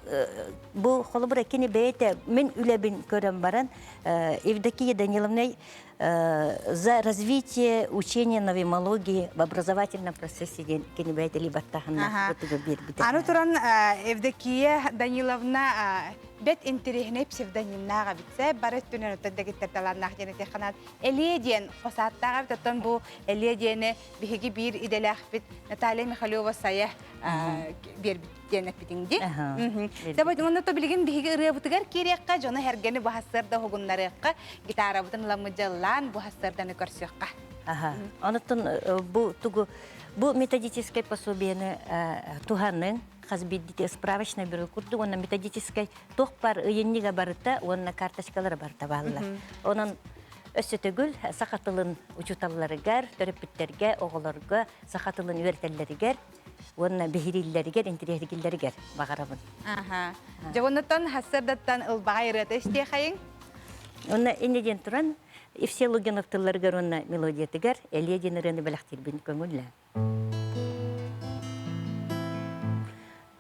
бу холобура кини бейте мен үлебин көрөн баран Евдокия Даниловна за развитие учения новимологии в образовательном процессе кини бейте либаттаханна бутуга бир битем. Аны туран Евдокия Даниловна бет интерехне псевдонимнага битсе бары түнөн өтөдөгүттер таланнах жана теханат эледен хосаттагар тотон бу эледене биги бир иделах бит Наталья Михайлова сая бир битенек битинди. Себеп онда то билген биги ырыбытыгар керекка жона хергени бу хассарда хогуннарыкка гитара бутун ламыжаллан бу хассардан көрсөкка. Онтон бу тугу бу методическое пособиене туханын хазбиддите справочный бюро курду, он на методической тох пар еннига барыта, он на карточкалар барыта балла. Онын өссөтөгүл сахатылын учуталларыгар, төрөпүттерге, оголорго, сахатылын үертеллеригер, он на бехириллеригер, интерьергиллеригер багарабын. Жавоннотон хассардаттан ылбагайрыта истехайын? Онна инеден туран, и все лугеновтыларыгар онна мелодиятыгар, эледенерыны белахтирбин көңүллә.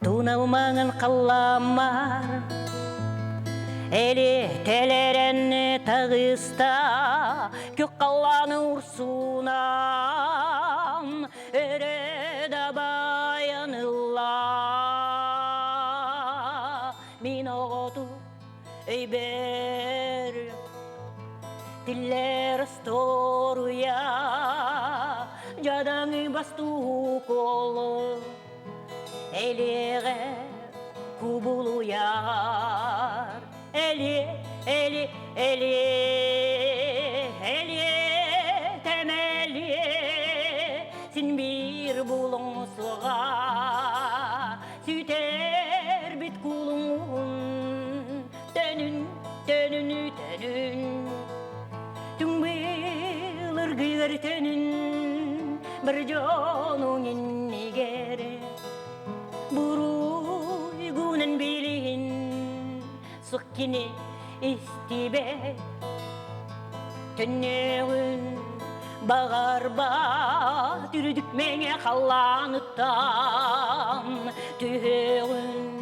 Тунаумаңын қаламар, әлі телерен тағыста, көк қаланы ұрсунан, әреді баянылла. Мен оғыту өйбер, тілер сторуя, жадаңы басту қолы. Элеге кубулуяр, эле темели, син бир булуңсуга, сүтер бит кулуңун, төнүн, түңбилыр гыйгар төнүн, бір жонуң иннигере. Buruğunun bilin sıkkini istibe Tönneğün bağarba Türdük mene kallanıttan Tühüğün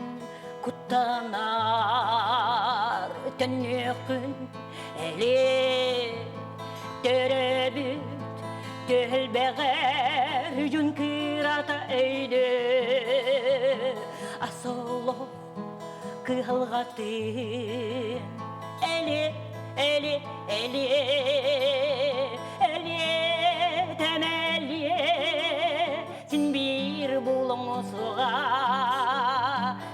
kuttanar Tönneğün eli Törebüt Tölbeğer Jün kırata eyde Asolo kıhalgatın Eli temelli Sin bir bulunsuğa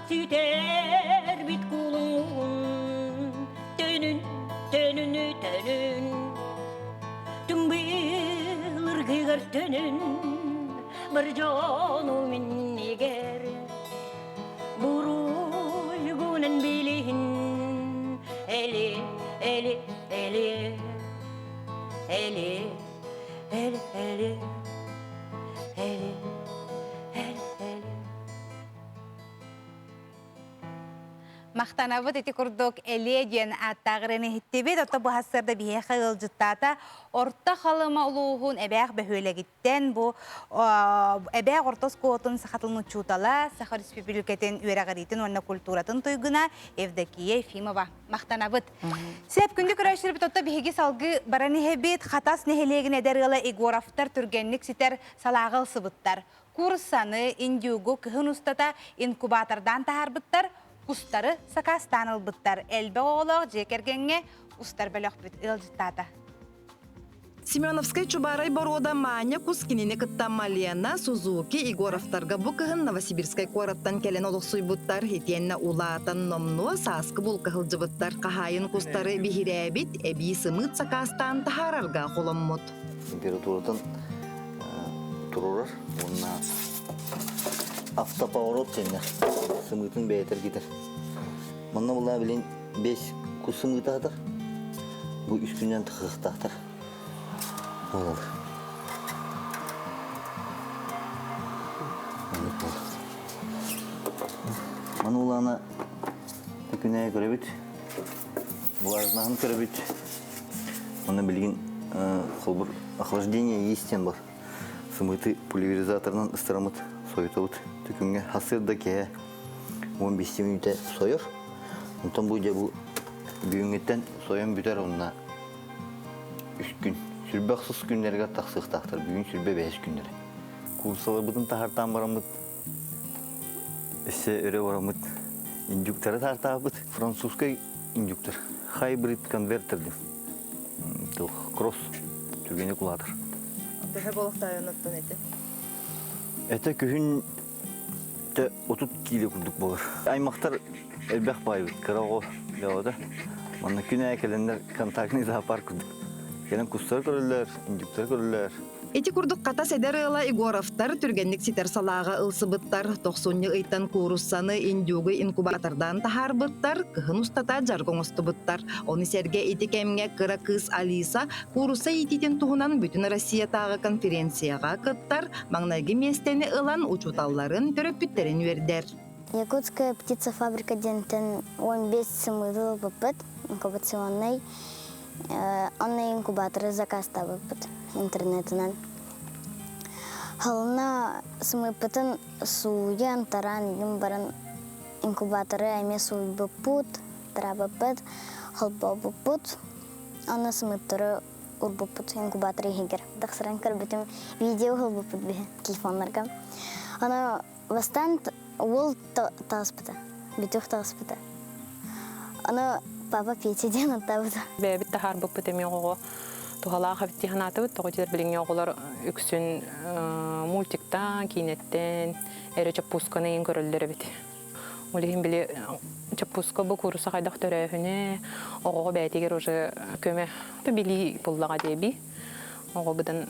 Süter bit kulun Tönün Tümbılır gıgar tönün Bir canım inniger Buruygunen bilihin Eli Мақтанабыт эти курдук эледен аттағырыны хиттебет, отта бұ хассарда бейеқі ғылжыттата, орта қалыма ұлуғын әбәқ бөхөлегіттен, бұ әбәқ ортос қуытын сақатылын чутала, Саха Республикатын үйрағаритын, онна культуратын тойгына Евдокия Ефимова. Мақтанабыт. Сәп күнді күрәшірбіт, отта бейеге салғы бараны хебет, қатас нехелегін әдәрғылы Егоровтар, түргенлік ситер салағыл сыбыттар. Курсаны, индиугу, кіхін ұстата, инкубатордан тағарбыттар, Устары сакастан ылбыттар. Элбе оғылық жекергенге устар бөліқ бүт ылжыттады. Семеновскай чубарай борода Маня Кускинини кыттамма Лена Сузуки Егоровтарга букыгын Новосибирскай кораттан келен олықсуйбуттар хетенна улаатан номну саскы булкахылжыбыттар кахайын кустары бихиребит эби сымыт сакастан тахарарга қолыммут. Температурадан турурар, онна автоповорот сенне сымытын бәйтер кетер. Мұнна бұла білен 5 күз сымыты атыр. Бұл 3 күннен тұқықтақтыр. Болады. Аны улана күнәе көрәбит. Буларнагын көрәбит. Аны билген холбур охлаждение естен бар. Сымыты пульверизаторнан ыстырамыт сойтабыт. Түкүнгө хасырда ке 15 минутта сойор. Онтан бу же бу бүгүнгөттен соян бүтер онна 3 күн. Сүрбәксыз күннәргә таксыктактыр. Бүгүн сүрбә 5 күннәр. Курсалы бутын тахартан барамыт. Эсе өре барамыт. Индуктор тартабыт. Французский индуктор. Hybrid конвертер ди. Кросс турбинокулатор. Төһө болохтай оноттон эте. Это күн 30 кило курдук болар. Аймактар элбек байбыт. Караго яода. Мана күнә келендер контактный зоопарк курдук. Келен кустар көрөлөр, индуктор көрөлөр. Эти курдук ката седерыла Игоровтар түргенник ситер салага ылсыбыттар, 90 ыйтан куруссаны индюгы инкубатордан тахарбыттар, кыхын устата жаргон устубыттар. Оны серге итикемге кыра кыз Алиса курусса ититен туһунан бүтүн Россия тагы конференцияга кыттар, маңнайгы местени ылан учуталларын төрөпүттерин бердер. Якутская птицефабрика дентен 15 сымыдыл быпыт, инкубационный, онны инкубаторы заказта быпыт интернетынан. Халына сымыпытын суян таран егін барын инкубаторы әме суй быпыт, тара быпыт, халба быпыт, онны сымыптыры ур быпыт инкубаторы егер. Дақсыран көрбітім видео хал быпыт бе телефонларға. Оны бастан ол таспыта, бітух таспыта. Оны папа Петиден оттабыта. Бәбітті хар быпыт әме оғы. Тухалаға біттиханаты бұд, тоғытер біліңе оғылар үксін мультиктан, кейнеттен, әрі чаппусканы ең көрілдері біт. Олеген білі чаппуска бұл курса қайдақ төрәйіні, оғығы бәйтегер ұжы көме білі бұллаға дебі. Оғы бұдан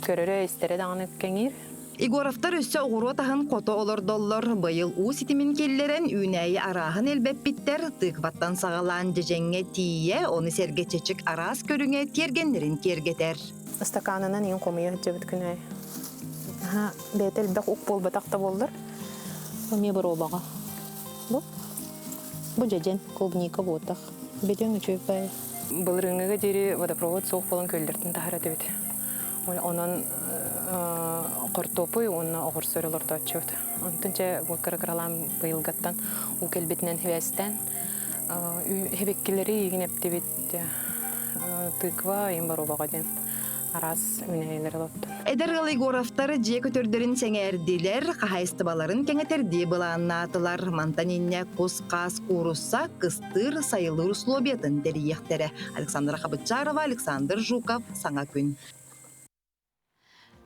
көрірі істері дағаны кәңер. Игоровтар өссө оғыру тахын қото олар доллар байыл у ситимин келлерен үйнәйі арағын әлбәп біттер, тықваттан сағалан жежеңе тие, оны серге чечік арас көріңе тергендерін кергетер. Стаканынан ең қомия жабыт күнәй. Бәйт әлбәқ ұқ бол батақта болдар. Өме бір обаға. Бұл жежен клубника болдақ. Бәйден үчөй бай. Бұл рыңыға дері водопровод соқ болын көлдердің тахараты бет. Онын қортопы, оны оғыр сөрілерді атчуд. Онтынча қыры-қыралан бұйылғаттан, ұкел бетінен хвестен, хебеккелері егін әпті бет тықва ең бар обаға ден арас үнәйелер олыптын. Эдергалы Игоровтар же көтөрдерін сәңәрдилер, қағайыстыбаларын кәңетерде бұланна атылар. Мантанинне қос-қас құрысса, қыстыр сайылыр условиятын дәрияқтері. Александра Хабытчарова, Александр Жуков, Саңа күн.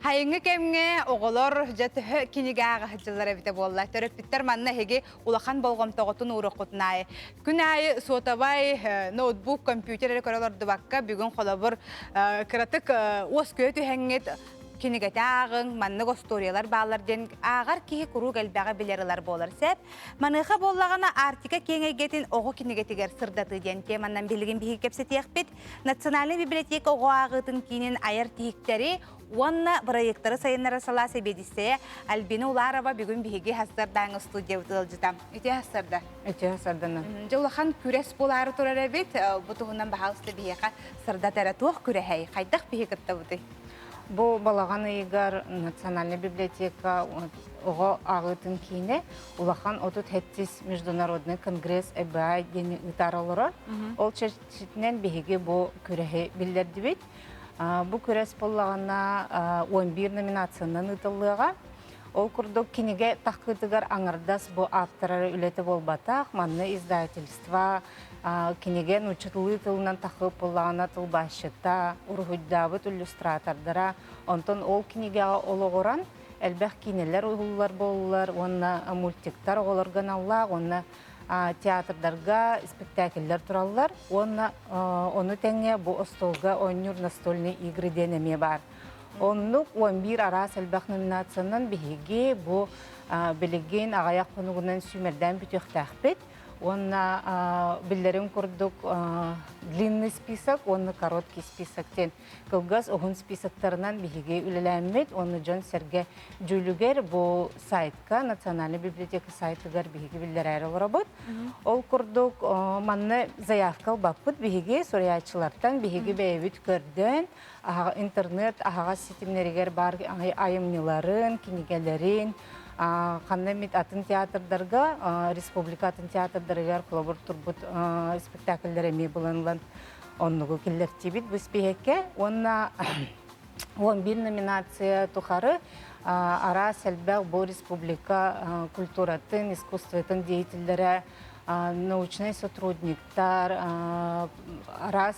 Хайыңы кемге оғылар жәтігі кенегеға жыллары біте болла. Төрөппіттер манна хеге улахан болғам тоғытын урық құтынайы. Күн айы суотабай ноутбук, компьютері көрілерді баққа бүгін қолабыр кіратық оз көті хәңет кенегеті ағын, манны госториялар бағалар ден ағар кейі құру кәлбәға білерілер болар сәп. Маныға боллағына артика кеңегетін оғы кенегетігер сырдаты ден теманнан білігін бігі кепсі тияқпет. Национальный библиотека оғы ағытын кейінен айыр тиіктері Онна проекттары сайынлары саласы бедістея Альбина Уларова бүгін бігі хастардан студия ұтылжытам. Өте хастарда? Өте хастарданы. Жаулахан күрес болары тұрар әбет, бұтығынан бағалысты бігі сырда тәрі туық күрәхәй. Қайдақ бігі күтті бұты? Бұл балаған ұйығар Национальный библиотека оғы ағытын кейіне Улахан 37 международный конгресс әбәй дені ұтар олырар. Ол чәшетінен бігі бұл күрәхәй білдерді бет. Бұл көрес болағына 11 номинацияның ұтылыға. Ол күрдік кенеге таққытығар аңырдас бұл авторары үлеті болбатақ. Манны издательства кенеге ұчытылы тылынан тақып болағына тылбашыта, ұрғыддабыт иллюстратордара. Онтон ол кенегеға олығыран әлбәқ кенелер ұғылар болылар, онына мультиктар оғыларған аллақ, онына театрдарға спектакльлер тураллар. Оны тәңе бұл остолға ойнур настольный игры денеме бар. Оннық 11 арас әлбәқ номинацияның бігі бұл білеген ағаяқ қонуғынан сүймерден бүтіқтәқ бет. онна биллерин курдук длинный список, онна короткий список тен. Кылгас огун списоктарынан биһиге үлеләммет, онны жон серге жүлүгер бу сайтка, Национальная библиотека сайтыгар биһиге биллер работ. Ол курдук манны заявка баппыт биһиге сурячылардан биһиге бәйбит көрдөн, интернет ага сетимнеригер бар айымныларын, кинигелерин, Ханнамит атын театрдарга, республика атын театрдарга колобур турбут спектакльлер эми буланлан оннугу киллер тибит бу спехекке. Онна 11 номинация тухары ара селбек бу республика культуратын, искусствотын деятельдері, научный сотрудниктар, арас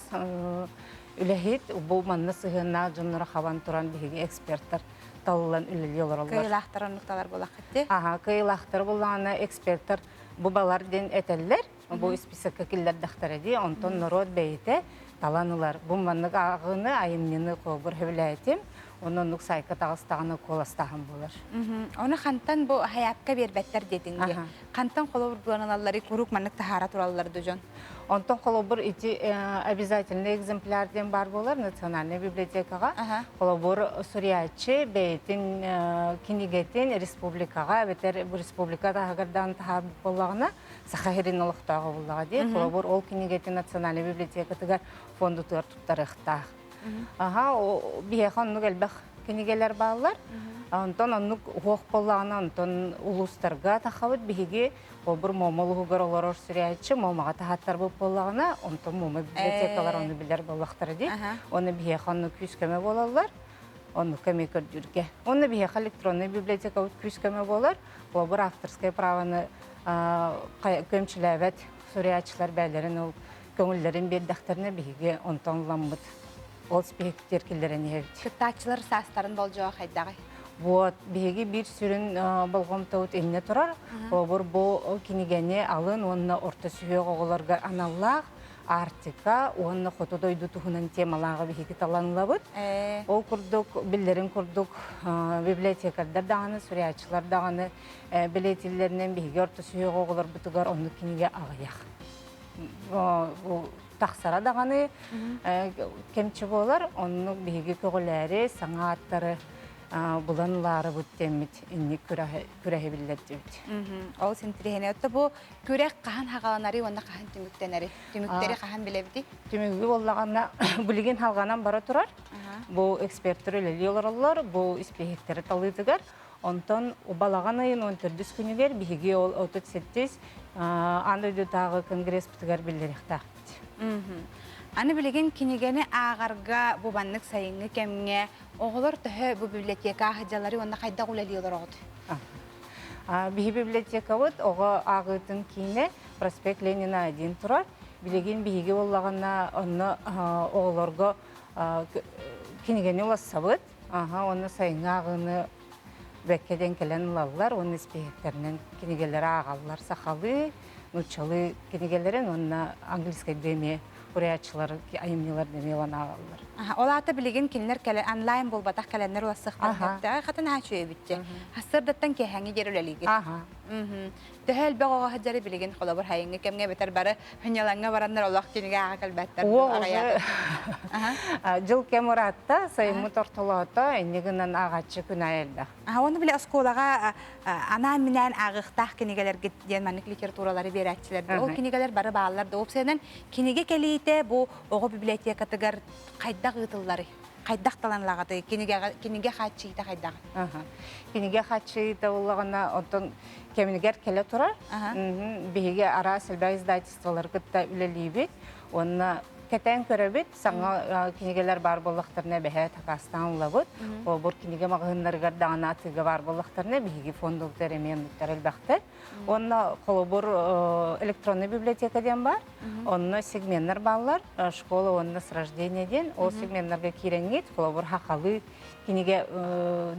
үлехит бу манны сыгына жоннора хаван туран биһиги эксперттар таллан үлелелер алар. Кыйлахтар онукталар булакытты. Кыйлахтар буланы эксперттар бу балар ден этеллер, бу списокка киллер дахтаради, онтон народ бейте таланылар. Бу маннык агыны айымныны кобур хевләйтем, оннук сайка тагыстаганы коластаган булар. Оны хантан бу хаятка бербеттер дединге. Хантан колобур буланалары курук маннык тахара тураллар дужон. Онтон колобур ити обязательный экземплярден бар болар Национальная библиотекага. Колобур сурячы бейтин кинигетин республикага, бетер бу республикада агардан тахар боллагына сахарин олуктагы буллага ди. Колобур ол кинигетин Национальная библиотекатыгар фонду туттарыхта. Биһехан нугелбах кинигелер баллар. Онтон оннук хуак боллагына онтон улустарга тахабыт биһиге Колбур момолугугар олорор сүрячы, момага тахаттар бу боллагына, онтон момо библиотекалар оны билер боллактар ди. Оны биһеханны күскеме болалар. Оны көмөк көрдүргө. Оны биһех электронный библиотека күскеме болар. Колбур авторское правоны көмчүлөбөт сүрячылар бәйлерин ол көңүллөрүн бердактарына биһиге онтон ламбыт. Ол спектр киллерин хевт. Кытачылар састарын болжоо хайдагы. Вот, биһиги бир сүрүн болгом таут эмне турар. Колбур бу кинигене алын, онна орта сүйөг оголорга аналлах, артика, онна хотодойду тухунан темалага биһиги таланылабыт. Ол курдук, биллерин курдук библиотекардар даганы, сурячылар даганы билетиллеринен биһиги орта сүйөг оголор бутугар онну киниге агыяк. Тахсара даганы кемчи болар, онну биһиги көгөләре, саңааттары буланлары бүттемит инни күрәһе биллер дибит. Ол сентрихене өттө бу күрәк кахан хагаланары, онда кахан түмүктенери. Түмүктери кахан билебди. Түмүгү боллагана билген халганан бара турар. Бу эксперттер элелер, бу испехтер талыдыгар. Онтон убалаган айын 14 күнүгер биһиги ол 38 андойду тагы конгресс бутугар биллерихта. Аны билеген кинигени агарга бу баннык сайынгы кемге оголор төһө бу библиотека хаҗалары онда кайда гулалыйлар огды. Биһи библиотека вот ого агытын кине проспект Ленина 1 турар. Билеген биһиге боллагана онны оголорго кинигени улассабыт. Оны сайынгы агыны беккеден келен лаллар, оны спехтернен кинигелер агаллар сахалы, нучалы кинигелерин онна английский деме урячылар, айымнылар деме вана агаллар. Олата билеген кинилер онлайн болбатак календар улассыктар. Хатын хачуе битте. Хасырдаттан кехәңге жерлелиге. Төһәл бәгәгә хаҗары билеген колобур хайыңга кемгә бетер бары хынялаңга бараннар Аллаһ кинигә акылбаттар. Жыл кемуратта саймы тортолата иннегеннән агачы күнәелдә. Оны биле осколага ана менән агыктак кинигелер гитгән мәник литературалары берәтчеләр. Ол кинигелер бары баалар да опсенен киниге келите бу ого библиотекатыгар кайда гытыллары. Кайдак таланлагаты киниге хачыйта кайда. Киниге хачыйта уллагына онтон кемнигер келе турар. Биһиге ара селбә издательстволар кытта үлелибит. Онна кетен көрөбит, саңа кинигелер бар боллактарына бәһә такастан лабыт. Ол бу киниге магыннарга дана атыга бар боллактарына биһиге фондуктар эмендиктер элбәхтә. Онна колобур электронный библиотека дигән бар. Онна сегменттар баллар, школа онна с рождения ден, ол сегменттарга киренгет, колобур хакалы киниге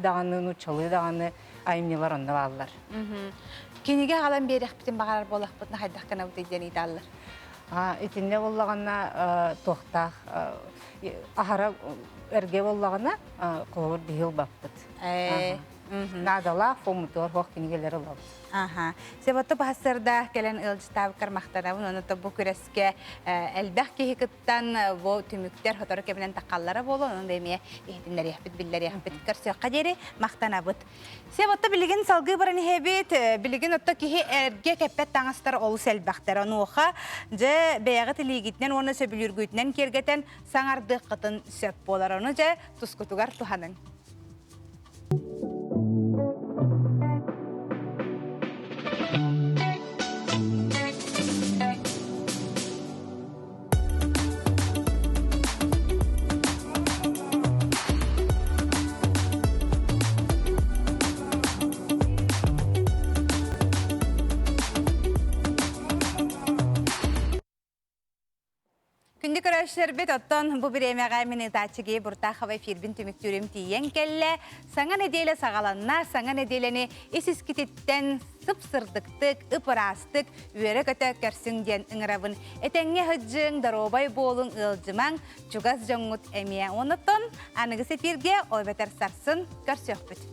даганы нучалы даганы айымнылар онда баллар. Киниге галан берек битен багар болакпытны хайдак кана бүтеден идаллар. Итинне боллагана тохтах ахара эрге боллагана колобур бихил баппыт. Надала фомутор хох кинигелер олабыт. Ага. Себотты бахасырда келен ылжытабы кармақтанабын, оны тобу күреске әлбәқ кейікіттан во түміктер хоторы кебінен тақаллары болу, оны деме ехтінлер яхбет, білдер яхбет, көрсеққа дері мақтанабыт. Себотты білген салғы баран ехбет, білген отты кейі әрге кәппет таңастар олыс әлбәқтер. Оны оға же бәяғы тілегітінен, оны сөбіліргүйтінен кергетен саңарды қытын сөп болар. Оны же тұскутуғар туханын. Күнді көрәшілер бет оттан бұ бір емеға мені тачыге бұрта қавай фирбін түміктүрім тиен кәлі. Саңа неделі сағаланна, саңа неделені есіскететтен сып-сырдықтық, ұпырастық, үйері көті көрсіңден ұңырабын. Әтәңе хүджің, даробай болың, ұлжымаң, чугаз жоңғыт әмия. Оныттан анығысы фирге ойбетер сарсын көрсөк бүт.